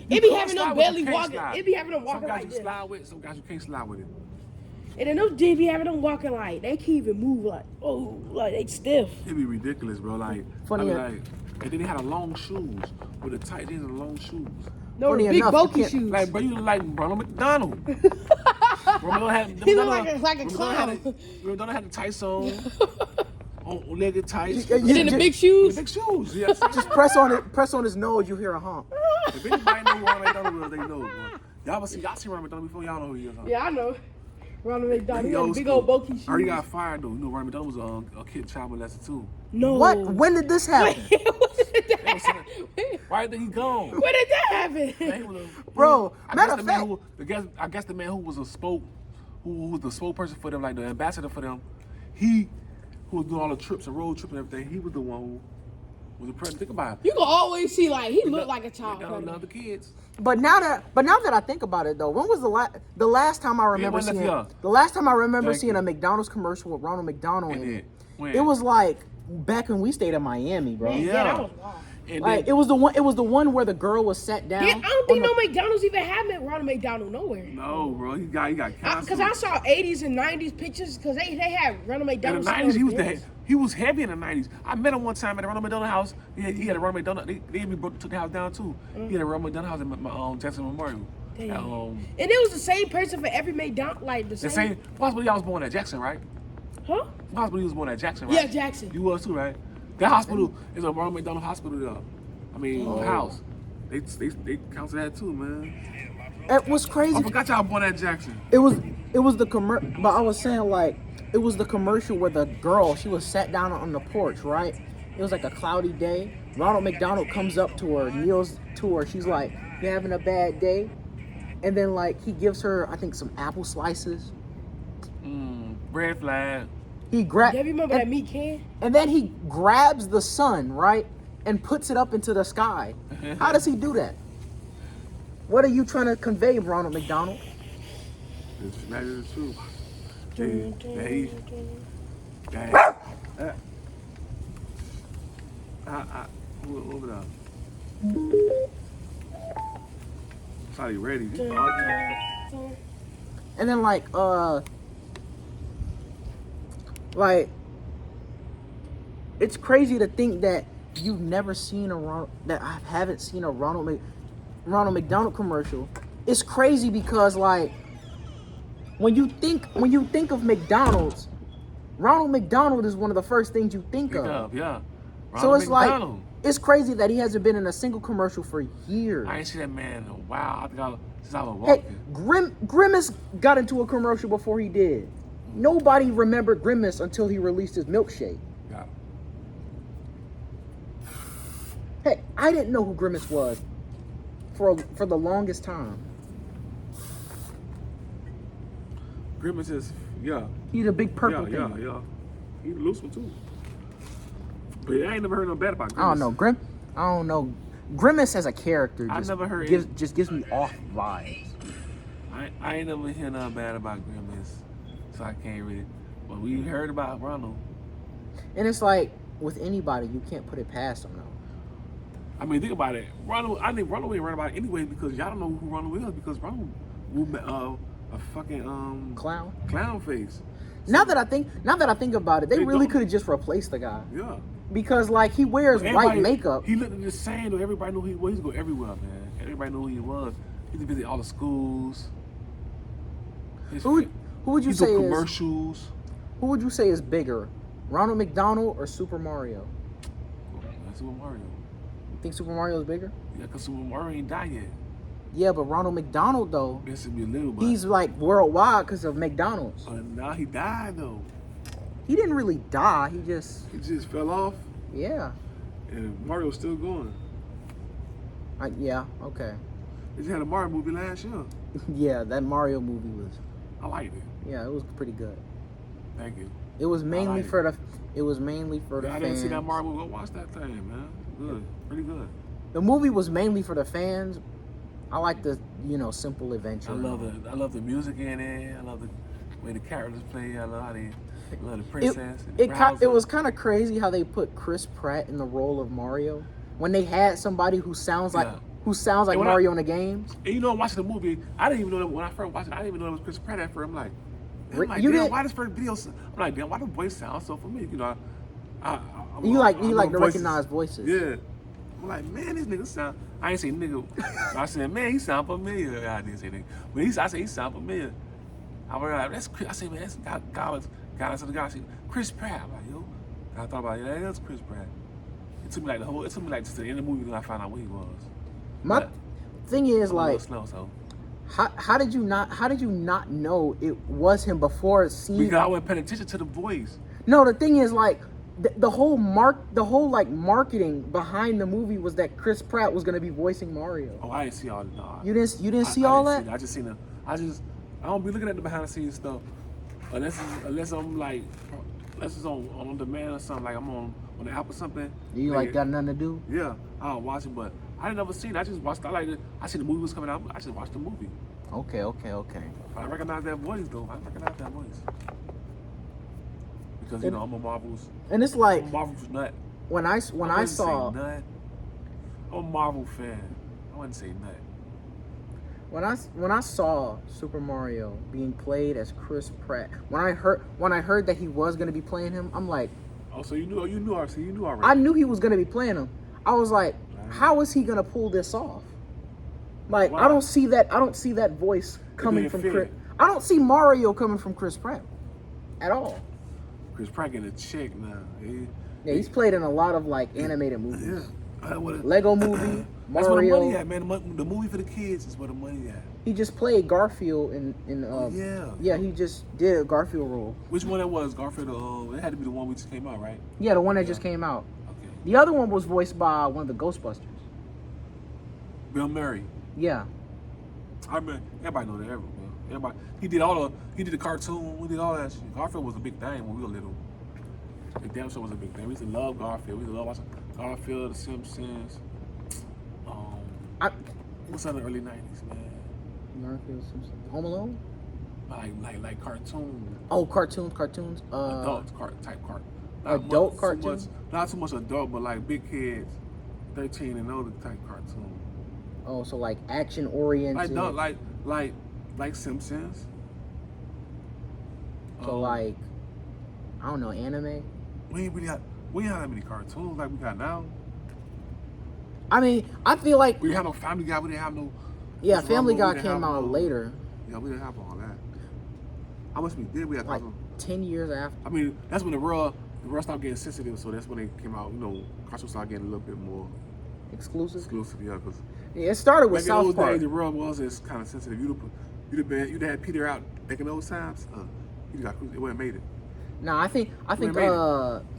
them barely walking. It be having them walking like this. Some guys you slide with, some guys you can't slide with it. And then those dudes be having them walking like they can't even move like they stiff. It'd be ridiculous, bro. Like funny. And then they had a long shoes with the tight jeans and long shoes. No, the big bulky shoes. Like, bro, you look like Ronald McDonald. He look like a clown. Don't have the tights on legged tights. And then the big shoes. The big shoes, yes. Just press on his nose, you hear a honk. If anybody know who Ronald McDonald is, they know. Y'all see Ronald McDonald before, y'all know who he is. Huh? Yeah, I know. Ronald McDonald, he got big old bulky shoes. I already got fired though. You know, Ronald McDonald was a kid child molester too. No. What? When did this happen? Wait, what did that happen? Why did he go? When did that happen? Man, he was a- Bro, I matter guess of the man fact- I guess the man who was who was the spokesperson for them, like the ambassador for them, who was doing all the trips and road trips and everything. He was the one who was the president. Think about it. You can always see like he looked like a child. They don't love the kids. But now that I think about it though, when was the last time I remember when that's seeing young. the last time I remember Thank seeing you. a McDonald's commercial with Ronald McDonald And in then, it? when? It was like back when we stayed in Miami, bro. Yeah, Yeah. that was wild. And Like then, it was the one where the girl was sat down. Yeah, I don't think on no McDonald's even had Ronald McDonald nowhere. no, bro, he got canceled. Because I saw 80s and 90s pictures because they had Ronald In McDonald. the 90s, he was heavy in the 90s. I met him one time at the Ronald McDonald house. He had a Ronald McDonald. They even took the house down too. He had a Ronald McDonald house in my Jackson Memorial. Damn. At, And it was the same person for every McDonald, like the the same. same. Possibly I was born at Jackson, right? Huh? Possibly he was born at Jackson, right? Yeah, Jackson. You was too, right? That hospital is a Ronald McDonald hospital, though. I mean, house. They counsel that too, man. It was crazy. I forgot y'all born at Jackson. It was the commercial, but I was saying like it was the commercial where the girl, she was sat down on the porch, right? It was like a cloudy day. Ronald McDonald comes up to her, kneels to her. She's like, "You having a bad day?" And then like he gives her, I think, some apple slices. Red flag. He grabs. Yeah, remember that meat can? And then he grabs the sun, right, and puts it up into the sky. How does he do that? What are you trying to convey, Ronald McDonald? That is true. Move it up. Sorry, ready. And then like it's crazy to think that you've never seen that I haven't seen a Ronald McDonald commercial. It's crazy because like when you think of McDonald's, Ronald McDonald is one of the first things you think of. Yeah. So Ronald it's McDonald. like it's crazy that he hasn't been in a single commercial for years. I ain't seen that man in a while. I think since I was Hey, walking. Grimace got into a commercial before he did. Nobody remembered Grimace until he released his milkshake. Yeah. Hey, I didn't know who Grimace was for the longest time. Grimace is, yeah. He's a big purple thing. Yeah. He's a loose one too. But I ain't never heard no bad about Grimace. I don't know. Grimace as a character I just never heard gives me off vibes. I ain't never hear nothing bad about Grimace, so I can't really. But we heard about Ronald. And it's like with anybody, you can't put it past them though. I mean, think about it. I think Ronald ain't run about it anyway because y'all don't know who Ronald is because Ronald a fucking clown face. Now that I think about it, they really don't. could have just replaced the guy Yeah. because like he wears white makeup. He looked the same though. Everybody knew who he was. He was go everywhere, man. Everybody knew who he was. He was visit all the schools. Who would you he say do is commercials? Who would you say is bigger, Ronald McDonald or Super Mario? That's Super Mario. You think Super Mario is bigger? Yeah, because Super Mario ain't died yet. Yeah, but Ronald McDonald though, This would be a little bit. he's like worldwide because of McDonald's. Now he died though. He didn't really die. He just fell off, yeah. and Mario's still going. Yeah. Okay. They just had a Mario movie last year. Yeah, that Mario movie was. I liked it. Yeah, it was pretty good. Thank you. It was mainly like for the. It was mainly for the I fans. didn't see that Mario movie. Go watch that thing, man. Good, pretty good. The movie was mainly for the fans. I like the simple adventure. I love the music in it. I love the way the characters play. I love the princess. It was kind of crazy how they put Chris Pratt in the role of Mario when they had somebody who sounds like Mario in the games. And watching the movie, I didn't even know that when I first watched it. I didn't even know it was Chris Pratt at first. I'm like, You damn, did? why this first video? I'm like, damn, why the voice sound so familiar? You like I to know recognize voices. Yeah. I'm like, man, this nigga sound. I ain't say nigga. I said, man, he sound familiar. I didn't say nigga, but I said he sound familiar. I was like, that's Chris. I said, man, that's God to the guy. I said, Chris Pratt. I'm like, yo. I thought about it. Yeah, that's Chris Pratt. It took me like just the end of the movie when I found out what he was. My thing is I'm a like, little slow, so. how did you not know it was him before seeing? Because I wasn't paying attention to the voice. No, the thing is like the whole like marketing behind the movie was that Chris Pratt was gonna be voicing Mario. Oh, I didn't see all that. Nah. You didn't see all that? I just seen the. I don't be looking at the behind the scenes stuff unless I'm like unless it's on demand or something. Like I'm on the app or something. You like got nothing to do? Yeah, I'll watch it, but I didn't ever seen it. I just watched. I seen the movie was coming out. I just watched the movie. Okay. I recognize that voice though. I recognize that voice because I'm a Marvel's. And it's like I'm a Marvel's nut. when I saw nut. I'm a Marvel fan. I wouldn't say nut. when I saw Super Mario being played as Chris Pratt, when I heard that he was gonna be playing him, I'm like, oh, so you knew already. I knew he was gonna be playing him. I was like, how is he gonna pull this off? Like, Wow. I don't see that voice coming from Chris. I don't see Mario coming from Chris Pratt at all. Chris Pratt getting a check now. Yeah, he's played in a lot of like animated movies. Yeah. Lego movie, That's where the Mario. money at, man. The movie for the kids is where the money at. He just played Garfield in Yeah, he just did a Garfield role. Which one that was? Garfield, it had to be the one we just came out, right? Yeah, the one that just came out. Okay. The other one was voiced by one of the Ghostbusters. Bill Murray. Yeah. I mean, everybody know that. Everybody. He did the cartoon. We did all that shit. Garfield was a big thing when we were little. The damn show was a big thing. We used to love Garfield. We used to love watching Garfield, The Simpsons. What's in the early '90s, man? Garfield, Simpson, Home Alone. Like cartoon. Oh, cartoons. Adult type cartoon. Adult cartoon. Not too much adult, but like big kids, 13 and older type cartoon. Oh, so like action oriented. Like Simpsons. So like, I don't know, anime. We ain't have that many cartoons like we got now. I mean, I feel like We didn't have no Family Guy. We didn't have no. yeah, what's Family wrong? Guy We didn't came have out no- later, Yeah, we didn't have all that. How much we did? We had like cartoons. 10 years after. I mean, that's when the world started getting sensitive. So that's when they came out. Cartoons started getting a little bit more Exclusive. Yeah, because Yeah, it started with back in South those Park. days, the world was just kind of sensitive. You'd had Peter out back in those times. It wouldn't made it. No, I think made it.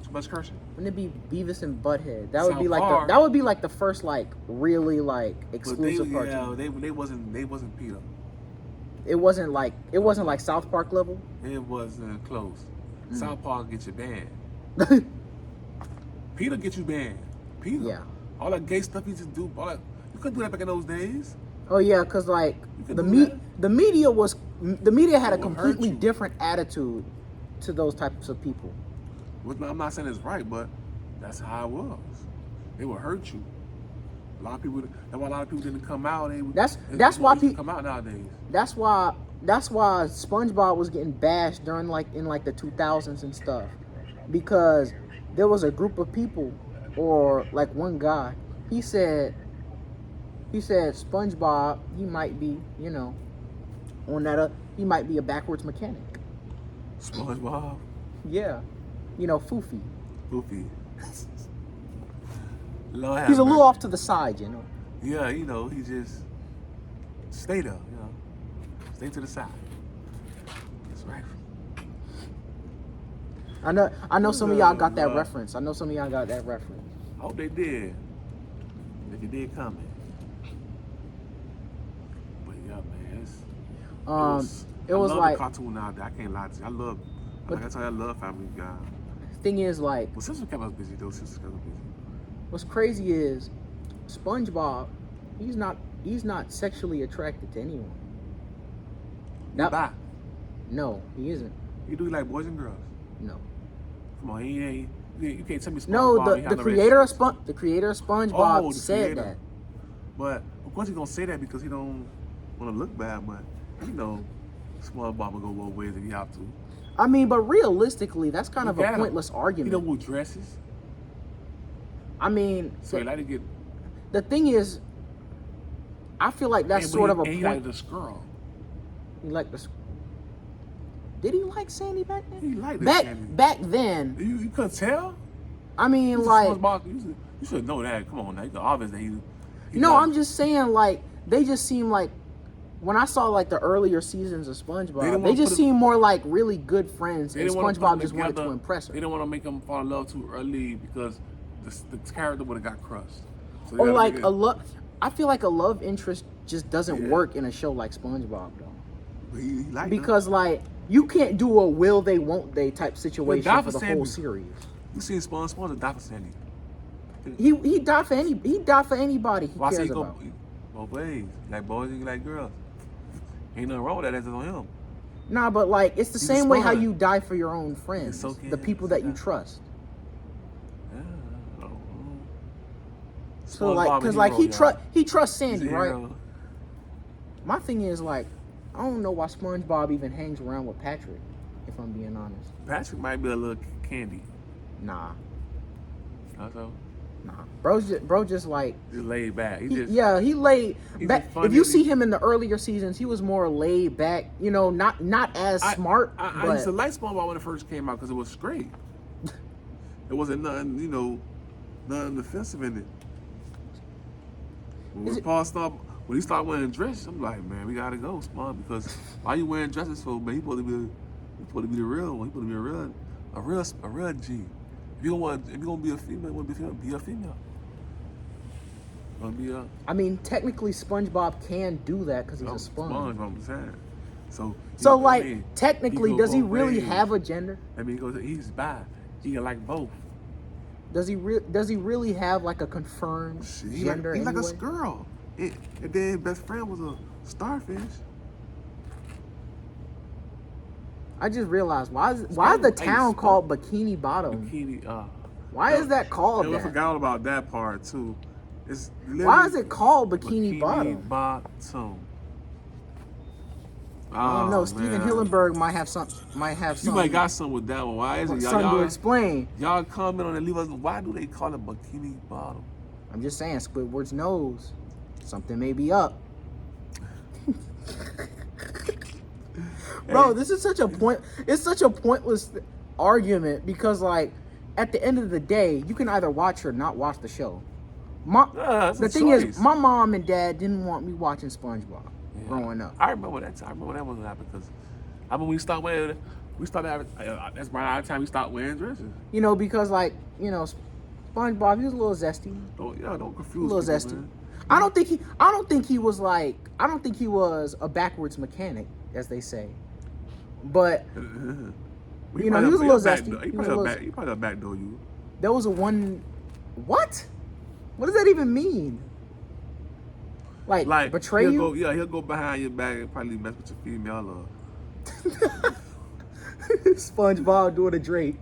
Too much cursing. wouldn't it be Beavis and Butthead? That would South be like Park. that would be like the first like really like exclusive But cartoon. they wasn't Peter. It wasn't like South Park level. It wasn't close. Mm. South Park get you banned. Peter get you banned. Peter. Yeah. All that gay stuff he just do. You couldn't do that back in those days. Oh yeah, cause like You can the do that. the media had a It will hurt completely you. different attitude to those types of people. I'm not saying it's right, but that's how it was. It would hurt you. A lot of people. That's why a lot of people didn't come out. That's It's why easy to people. come out nowadays. That's why SpongeBob was getting bashed during in the 2000s and stuff, because there was a group of people, or like one guy, he said SpongeBob, he might be, he might be a backwards mechanic. SpongeBob, Yeah, Foofy. Goofy. Lord have He's a little mercy. off to the side, Yeah, he just stay there. Stay to the side. That's right. I know some of y'all got that Lord. reference. I Hope they did. If you did comment. But yeah, man, it was I love like, the cartoon now. I can't lie to you. Like I tell you, I love Family Guy. thing is like, Well, Simpsons kept us busy though. Simpsons kept us busy. what's crazy is SpongeBob, he's not sexually attracted to anyone. Now, Bye. no, he isn't. You do like boys and girls. No. Come on, you can't tell me SpongeBob. No, ain't the have no creator of relationship. the creator of SpongeBob Oh, the said creator. that. But of course he gonna say that because he don't want to look bad. But SpongeBob will go both ways if you have to. I mean, but realistically, that's kind of Look a at him. pointless He argument. don't wear dresses, I mean, so he like to get. the thing is, I feel like that's sort of a He like point. the girl. He liked this. Did he like Sandy back then? He liked back Sandy. back then. You couldn't tell. I mean, He's a like, SpongeBob. You should know that. Come on, now. It's obvious that he no, like- I'm just saying, like, they just seem like when I saw like the earlier seasons of SpongeBob, didn't they wanna just put seemed more like really good friends, They and didn't wanna put SpongeBob them just wanted to together. impress They her. didn't want to make them fall in love too early because the character would have got crushed. So they Or gotta like make a it- love. I feel like a love interest just doesn't Yeah. work in a show like SpongeBob though, But he liked because like you can't do a will they won't they type situation die for for the whole Sandy. series. them. You seen SpongeBob to die for Sandy. He died for anybody he Well, I say cares he go about. both ways. Like boys, you like girls. Ain't nothing wrong with that. That's on him. Nah, but like it's the He's same way how smart. you die for your own friends, so can- the people that you yeah. trust. Yeah. I don't know. So like, SpongeBob a cause like hero, y'all. he trusts He's a Sandy, right? hero. My thing is like, I don't know why SpongeBob even hangs around with Patrick, if I'm being honest. Patrick might be a little candy. Nah, Also, bro just like, just laid back. He just he laid he's back. just funny. If you see him in the earlier seasons, he was more laid back. You know, not as smart. I but used to like SpongeBob when it first came out because it was great. It wasn't nothing, nothing offensive in it. When when he started wearing dresses, I'm like, man, we gotta go, Spawn, because why you wearing dresses for, man? He supposed to be the real one. He supposed to be a real G. If you gonna be a female, you wanna be a female. You wanna be a I mean, technically, SpongeBob can do that because he's a sponge. I'm saying. So like, technically, go does he both really ways. have a gender? I mean, he's bi. He can like both. Does he really have like a confirmed He gender? like anyway? a girl. And then his best friend was a starfish. I just realized why is the town called Bikini Bottom? Bikini. Why is that called I that? forgot about that part too. It's Why is it called Bikini Bottom? Bottom. I don't know. Steven Hillenberg might have some. You might got something with that one. Why is it? Something to explain. Y'all comment on it. Leave us. Why do they call it Bikini Bottom? I'm just saying, Squidward's knows something may be up. Bro, this is such a point. It's such a pointless argument because, like, at the end of the day, you can either watch or not watch the show. The thing is, my mom and dad didn't want me watching SpongeBob growing up. I remember that. I remember that wasn't happening because I mean, we started having. That's around the time we stopped wearing dresses. You know, because like, SpongeBob, he was a little zesty. Don't confuse. A little people, zesty. Man. I don't think he was a backwards mechanic, as they say. But he was a little zesty. He probably a backdoor you. there was a one. What? What does that even mean? Like betray you? He'll go behind your back and probably mess with your female or. SpongeBob doing a Drake.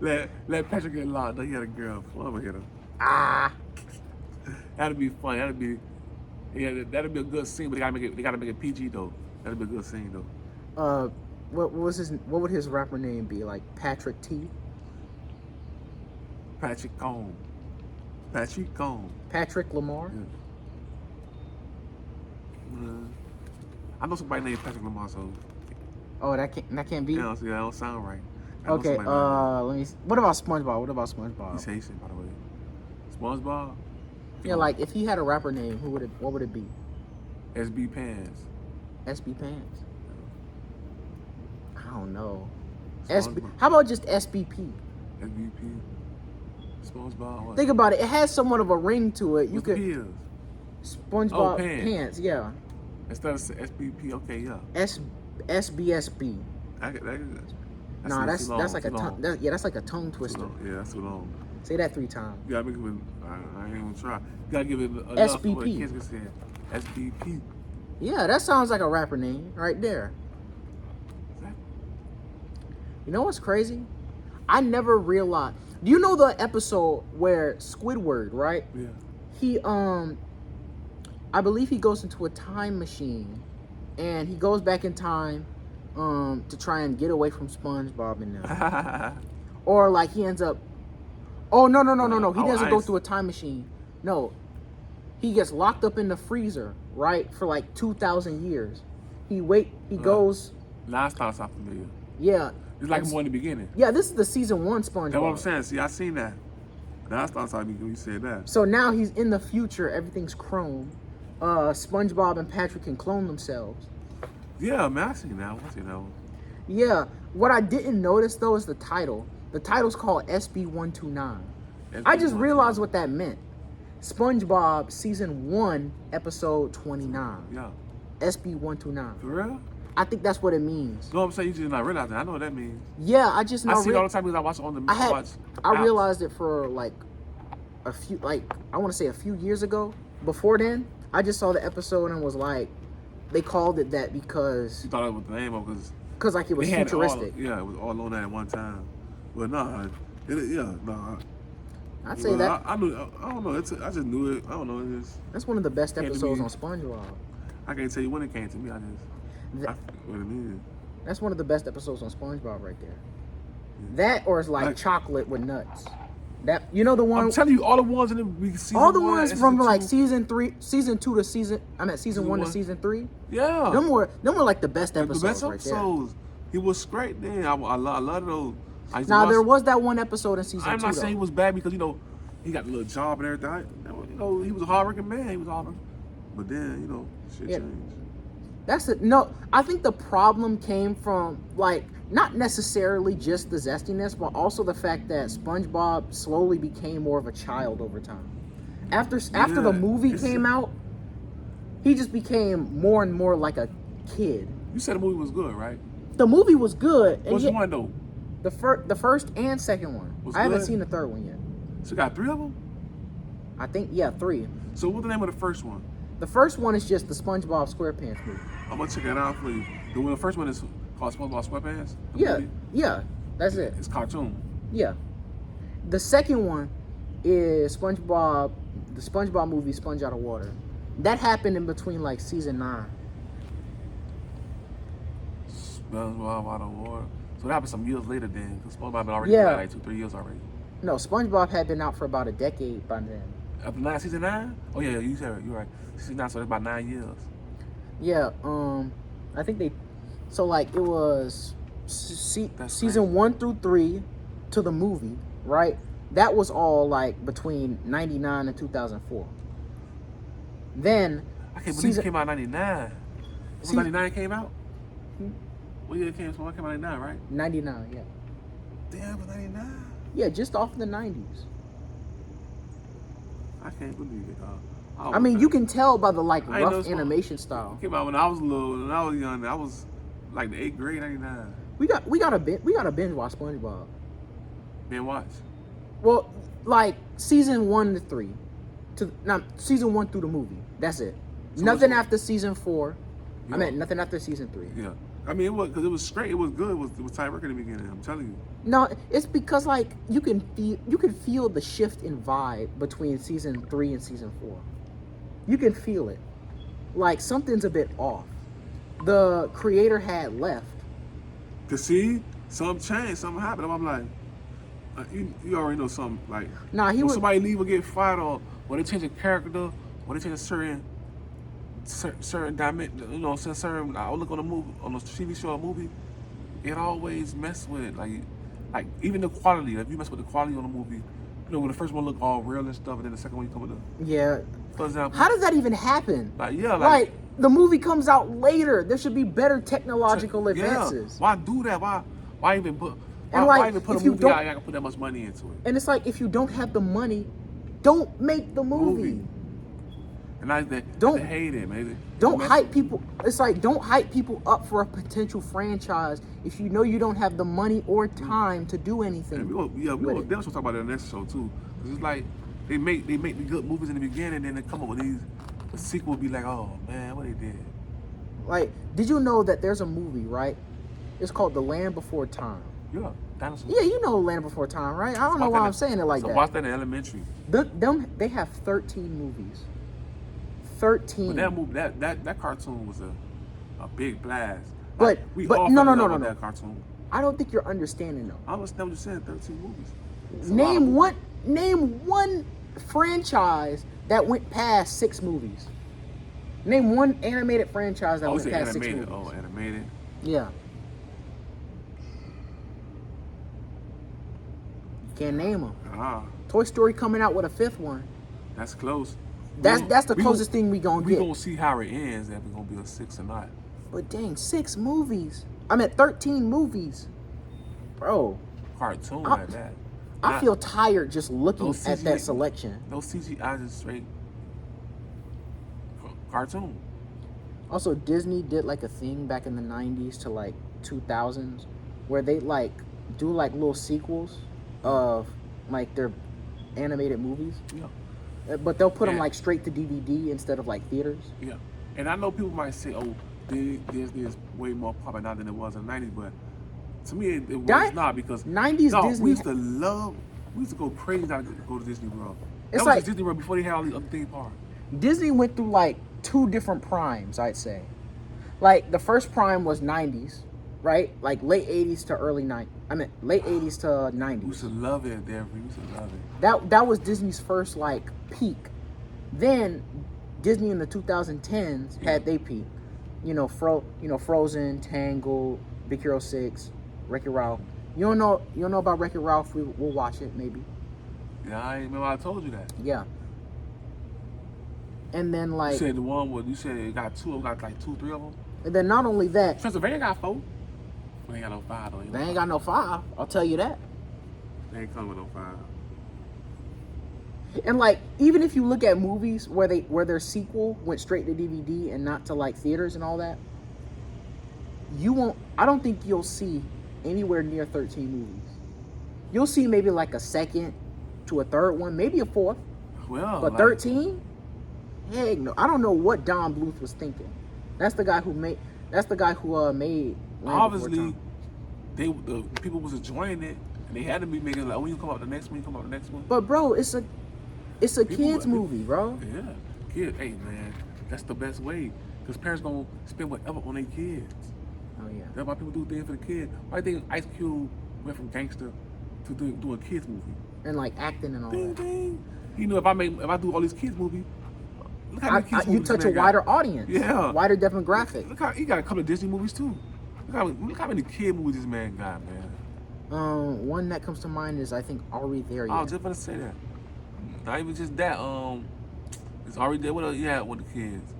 Let Patrick get locked. He had a girl. I'm gonna hit him. That'd be fun. That'd be a good scene. But they gotta make it PG though. That'd be a good scene though. What would his rapper name be? Like Patrick T? Patrick Cone. Patrick Lamar? Yeah. I know somebody named Patrick Lamar, so. Oh, that can't be. That don't sound right. Okay. Let me. What about SpongeBob? He's Haitian, by the way. SpongeBob. Yeah, like if he had a rapper name, what would it be? SB Pants. SB Pants. I don't know. SpongeBob. How about just SBP? SBP. SpongeBob. What? Think about it. It has somewhat of a ring to it. You What's the could P is? SpongeBob Pants. yeah. Instead of SBP, okay, yeah. SBSB. Nah, that's like a tongue. That's like a tongue twister. Yeah, that's too long. Say that 3 times. You gotta make it with, I ain't gonna try. You gotta give it enough SBP. what the kids can say. SBP. Yeah, that sounds like a rapper name right there. You know what's crazy? I never realized. Do you know the episode where Squidward, right? Yeah. He I believe he goes into a time machine and he goes back in time to try and get away from SpongeBob and them. Or like he ends up Oh no. He doesn't go through a time machine. No. He gets locked up in the freezer, right? For like 2,000 years. He goes Last time sound familiar. Yeah. It's like more in the beginning. Yeah, this is the season 1 SpongeBob. That's what I'm saying. See, I seen that. Last time when you said that. So now he's in the future, everything's chrome. SpongeBob and Patrick can clone themselves. Yeah, man, I seen that one. I seen that one. Yeah. What I didn't notice though is the title. The title's called SB129. I just realized what that meant. SpongeBob season 1, episode 29. Yeah. SB129. For real? I think that's what it means. No, I'm saying you just not realizing. I know what that means. Yeah, I just I see it all the time because I watch it on the. I realized it for like a few, like I want to say a few years ago. Before then, I just saw the episode and was like, they called it that because You thought it was the name of like it was they had it all- futuristic. yeah, it was all on that at one time. But nah, I'd say that I knew. I don't know. I just knew it. I don't know. that's one of the best Can't episodes be- on SpongeBob. I can't tell you when it came to me. I That- forget what it is. That's one of the best episodes on SpongeBob right there. That or it's like chocolate with nuts. That the I'm one. telling you, all the ones in the season All the one, ones and from like season season 2 to season. I'm at season 1 to one. season 3. two. Yeah. Them were like the best Like, episodes. the best right episodes. He was great then. I love those. I used to Now watch- there was that one episode in season 2. I'm not though. saying he was bad because he got a little job and everything. He was a hardworking man. He was hard, but then shit Yeah. changed. That's it. No, I think the problem came from like not necessarily just the zestiness, but also the fact that SpongeBob slowly became more of a child over time. After the movie came out, he just became more and more like a kid. You said the movie was good, right? The movie was good. And Which yet- one though? The first and second one. Was I haven't good? seen the third one yet. So you got 3 of them. I think 3. So what's the name of the first one? The first one is just the SpongeBob SquarePants movie. I'm gonna check it out for you. The first one is called SpongeBob SquarePants. The Yeah, movie. yeah, that's it. It's cartoon. Yeah. The second one is the SpongeBob movie, Sponge Out of Water. That happened in between like season 9. SpongeBob out of water. So that happened some years later then, because SpongeBob been already Yeah. been like 2-3 years already. No, SpongeBob had been out for about a decade by then. After season 9? Oh yeah, you said it. You're right. Season 9, so that's about 9 years. Yeah, I think it was That's season crazy. 1 through 3 to the movie, right? That was all like between 99 and 2004. Then I can't believe it came out in 99. Was 99 came out? Hmm? What year it came out? It came out in 99, right? 99, yeah. Damn, it was 99. Yeah, just off the 90s. I can't believe it, dog. I mean, you can tell by the like I ain't know rough it's- animation style. It came out when I was little, when I was young. I was like the 8th grade, 99. We got to binge watch SpongeBob. Man, watch. Well, like season 1 to 3, season 1 through the movie. That's it. So Nothing what's- after season 4. Yeah. I meant nothing after season 3. Yeah. I mean, because it was straight. It was good. It was tight work in the beginning. I'm telling you. No, it's because like you can feel the shift in vibe between season 3 and season 4. You can feel it. Like something's a bit off. The creator had left. To see something change, something happen. I'm like, you already know something. Like, Nah, he when was. somebody leave or get fired, or they change a character, or they change a certain dimension, certain outlook on a movie, on a TV show or movie, it always mess with it. Like even the quality. If you mess with the quality on the movie, when the first one look all real and stuff, and then the second one you come with Yeah. for example. How does that even happen? Like the movie comes out later. There should be better technological advances. Why do that? Why even put? And Why like, even put if a you movie don't- out? I gotta put that much money into it. And it's like if you don't have the money, don't make the movie. And I hate it, man. Don't hype people. It's like don't hype people up for a potential franchise if you know you don't have the money or time to do anything. And we will definitely talk about that in the next show too. Cause it's like they make the good movies in the beginning, and then they come up with these. The sequel will be like, oh man, what they did. Like, did you know that there's a movie, right? It's called The Land Before Time. Yeah, dinosaurs. Yeah, you know Land Before Time, right? I don't know why I'm saying it like so that. watch that in elementary. They have 13 movies. 13. But that movie, that cartoon was a big blast. But- we but all no, fell no, in no, love no, with no. that cartoon. I don't think you're understanding though. I understand what you're saying. 13 movies. It's a lot of Name one franchise that went past 6 movies. Name one animated franchise that Oh, went it's past 6 animated. movies. Oh, animated. Yeah. Can't name them. Ah, Toy Story coming out with a 5th one. that's close. That's the closest thing we gonna We get. gonna see how it ends, if it's gonna be a 6 or not. But dang, 6 movies. I'm at 13 movies, bro. Cartoon like that. I feel tired just looking at that selection. No CGI, just straight cartoon. Also, Disney did like a thing back in the 90s to like 2000s where they like do like little sequels of like their animated movies. Yeah. But they'll put them like straight to DVD instead of like theaters. Yeah. And I know people might say, oh, Disney is way more popular now than it was in the 90s, but to me, it was not, because 90s Disney. We used to go crazy to go to Disney World. It's that was like Disney World before they had all these other theme parks. Disney went through like 2 different primes, I'd say. Like the first prime was 90s, right? Like late 80s to early 90s. I mean, late 80s to 90s. We used to love it there. We used to love it. That was Disney's first like peak. Then Disney in the 2010s had their peak. Frozen, Tangled, Big Hero 6, Wreck-It Ralph. You don't know about Wreck-It Ralph? We'll watch it maybe. Yeah, I remember I told you that. Yeah. And then like you said the one where you said it got 2, got like 2, 3 of them. And then not only that, Transylvania got 4. They ain't got no 5 though. They ain't got no 5. I'll tell you that. They ain't coming with no 5. And like, even if you look at movies where their sequel went straight to DVD and not to like theaters and all that, I don't think you'll see anywhere near 13 movies. You'll see maybe like a second to a third one, maybe a fourth. Well, but 13? Heck no. I don't know what Don Bluth was thinking. That's the guy who made Land obviously the people was enjoying it, and they had to be making like, when you come up the next one. But bro, it's a kids movie, bro. Yeah, kid. Hey man, that's the best way, because parents gonna spend whatever on their kids. Oh yeah. That's why people do things for the kid. Why do you think Ice Cube went from gangster to do a kids movie? And like acting and all that. Ding. You know, if I do all these kids movies, look how many kids you movies touch this a man wider got. audience. Yeah. Wider demographic. Look how he got a couple of Disney movies too. Look how many kid movies this man got, man. One that comes to mind is I think Are We There Yet? I was just gonna say that. Not even just that. It's already there. What else you had with the kids?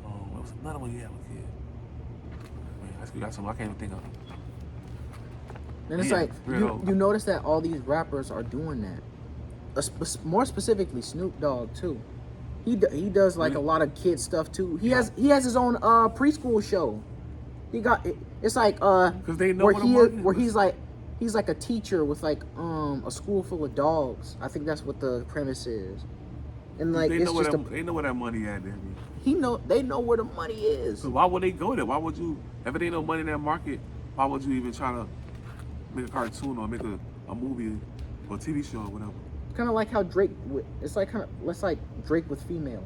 What was another one you had with kids? Man, I still got something I can't even think of. And it's like you notice that all these rappers are doing that. More specifically, Snoop Dogg too. He does like a lot of kid stuff too. He has his own preschool show. It's like because they know where he's like a teacher with like a school full of dogs. I think that's what the premise is. And like they know where that money at there. They know where the money is. So why would they go there? Why would you, if it ain't no money in that market, why would you even try to make a cartoon or make a movie or a TV show or whatever? Kind of like how Drake. It's like Drake with females.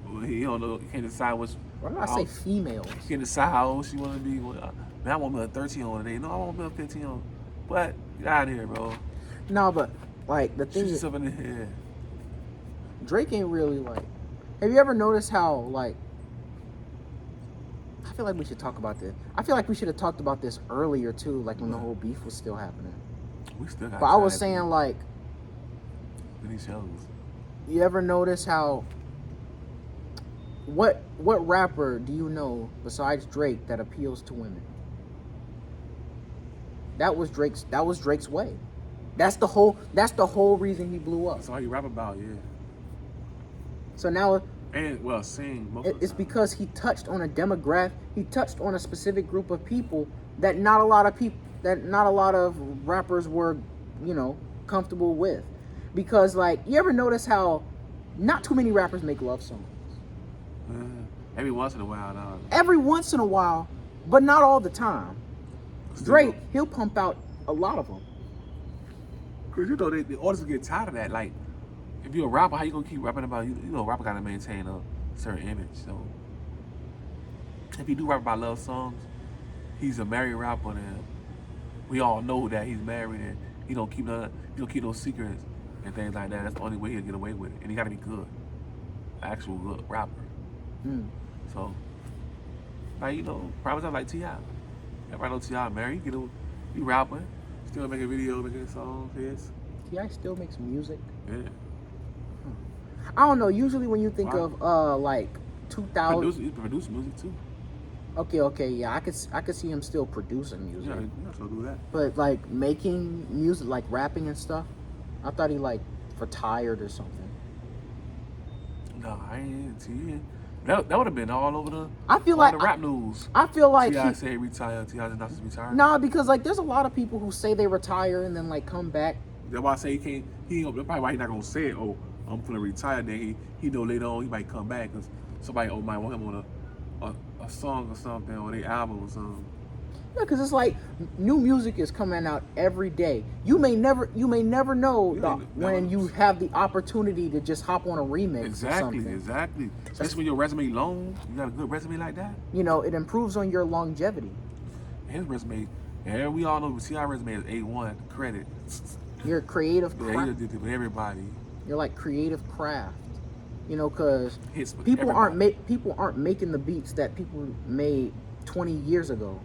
Well, he don't know. He can't decide which. Why did I say females? He can't decide how old she want to be. Man, I want me a 13-year-old today. No, I want me a 15-year-old. But get out of here, bro. No, but like the thing Shoot is, yourself in the head. Drake ain't really like. Have you ever noticed how like? I feel like we should talk about this. I feel like we should have talked about this earlier too, like when the whole beef was still happening. We still got. But I was saying like, these shows. you ever notice how? What rapper do you know besides Drake that appeals to women? That was Drake's way. That's the whole reason he blew up. That's all you rap about, yeah. So now sing. It's because he touched on a demographic. He touched on a specific group of people that not a lot of rappers were, comfortable with. Because like, you ever notice how not too many rappers make love songs? Every once in a while, though. Every once in a while, but not all the time. Drake, he'll pump out a lot of them. Cause the artists get tired of that. Like, if you're a rapper, how you gonna keep rapping about a rapper gotta maintain a certain image. So if you do rap about love songs, he's a married rapper, and we all know that he's married, and he don't keep those secrets and things like that. That's the only way he'll get away with it. And he gotta be good. Actual good rapper. So like, prime time like T.I. Everybody know T.I. married, he rapping, still making videos, making songs, hits. T.I. still makes music. Yeah. I don't know. Usually when you think of like 2000. He produce music too. Okay, yeah, I could see him still producing music. Yeah, he also do that. But like making music, like rapping and stuff, I thought he like retired or something. No, I ain't. That would have been all over the. I feel all like the rap news. I feel like T.I. say he retired. T.I. did not retire. Nah, because like there's a lot of people who say they retire and then like come back. That's why I say he can't. That's probably why he's not gonna say it. Oh, I'm gonna retire. Then he know later on he might come back because somebody might want him on a song or something or their album or something. Yeah, because it's like new music is coming out every day. You may never know when you have the opportunity to just hop on a remix. Exactly. Especially when your resume long, you got a good resume like that. You know, it improves on your longevity. His resume, and we all know T.I. resume is A1 credit. You're creative. Yeah, he did it with everybody. You're like creative craft. You know, because people aren't making the beats that people made 20 years ago.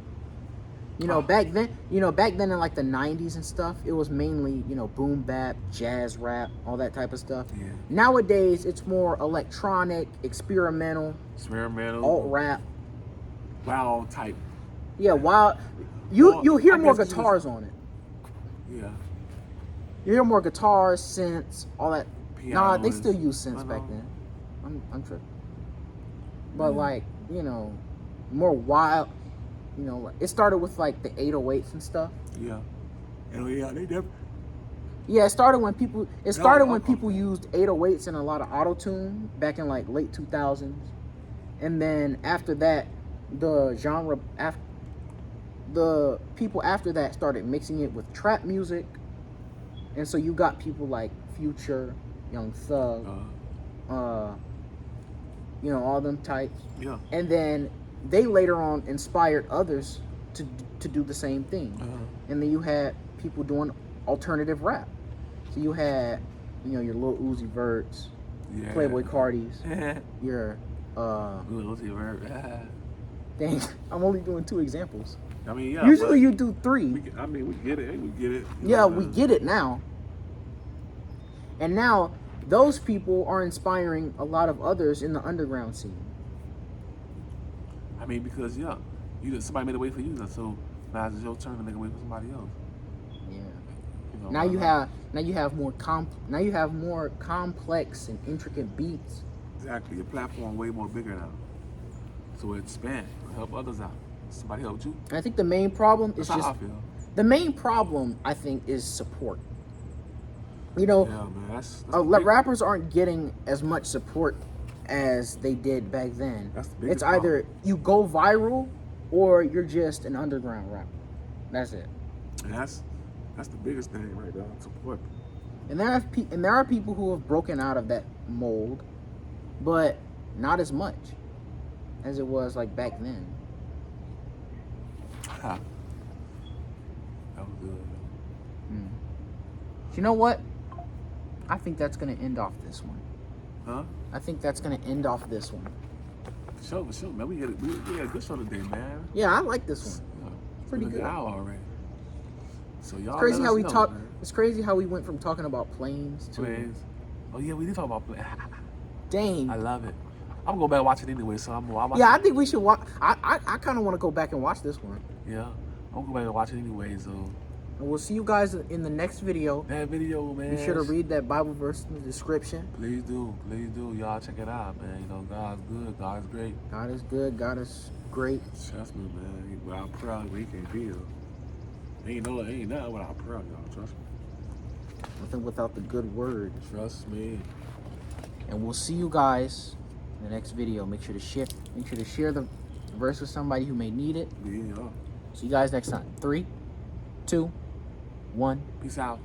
You know, back then in like the 90s and stuff, it was mainly, you know, boom bap, jazz rap, all that type of stuff. Yeah. Nowadays, it's more electronic, experimental, alt rap. Wild type. Yeah, wild. You'll hear more guitars on it. Yeah. You hear more guitars, synths, all that. Pianos, they still use synths back then. I'm tripping. But like, you know, more wild. You know, it started with like the 808s and stuff. Yeah. And yeah, they definitely. Yeah, it started when people used 808s and a lot of auto-tune back in like late 2000s. And then after that, the people after that started mixing it with trap music. And so you got people like Future, Young Thug, you know, all them types. Yeah. And then they later on inspired others to do the same thing. And then you had people doing alternative rap. So you had, you know, your Lil Uzi Verts, Playboy Cardi's, your Lil Uzi Vert. dang, I'm only doing 2 examples. I mean, yeah. Usually you do 3. We get it. We get it. Yeah, we get it now. And now those people are inspiring a lot of others in the underground scene. I mean, because somebody made a way for you, so now it's your turn to make a way for somebody else. Yeah. You know, Now you have more complex and intricate beats. Exactly. Your platform way more bigger now, so it expand, help others out. Somebody helped you. I think the main problem is That's how I feel. the main problem. I think is support. You know, Yeah, man. That's rappers aren't getting as much support as they did back then. That's the biggest It's either you go viral or you're just an underground rapper. That's it. And that's the biggest thing right there. Support. And there are people who have broken out of that mold, but not as much as it was like back then. That was good. You know what? I think that's gonna end off this one. Huh? I think that's gonna end off this one. For sure, man. We had a good show today, man. Yeah, I like this one. Yeah, Pretty been a good. hour already. So y'all. It's crazy how we talk. Man. It's crazy how we went from talking about planes to. Planes. Oh yeah, we did talk about planes. Dang. I love it. I'm gonna go back and watch it anyway, so I'm watching. Yeah, I think we should watch. I kind of want to go back and watch this one. Yeah, I'm gonna go back and watch it anyway. So. And we'll see you guys in the next video. That video, man. Be sure to read that Bible verse in the description. Please do. Y'all check it out, man. You know, God's good. God is great. God is good. God is great. Trust me, man. Without prayer, we can't feel. Ain't nothing without prayer, y'all. Trust me. Nothing without the good word. Trust me. And we'll see you guys in the next video. Make sure to share the verse with somebody who may need it. Yeah. See you guys next time. 3, 2, 1. Peace out.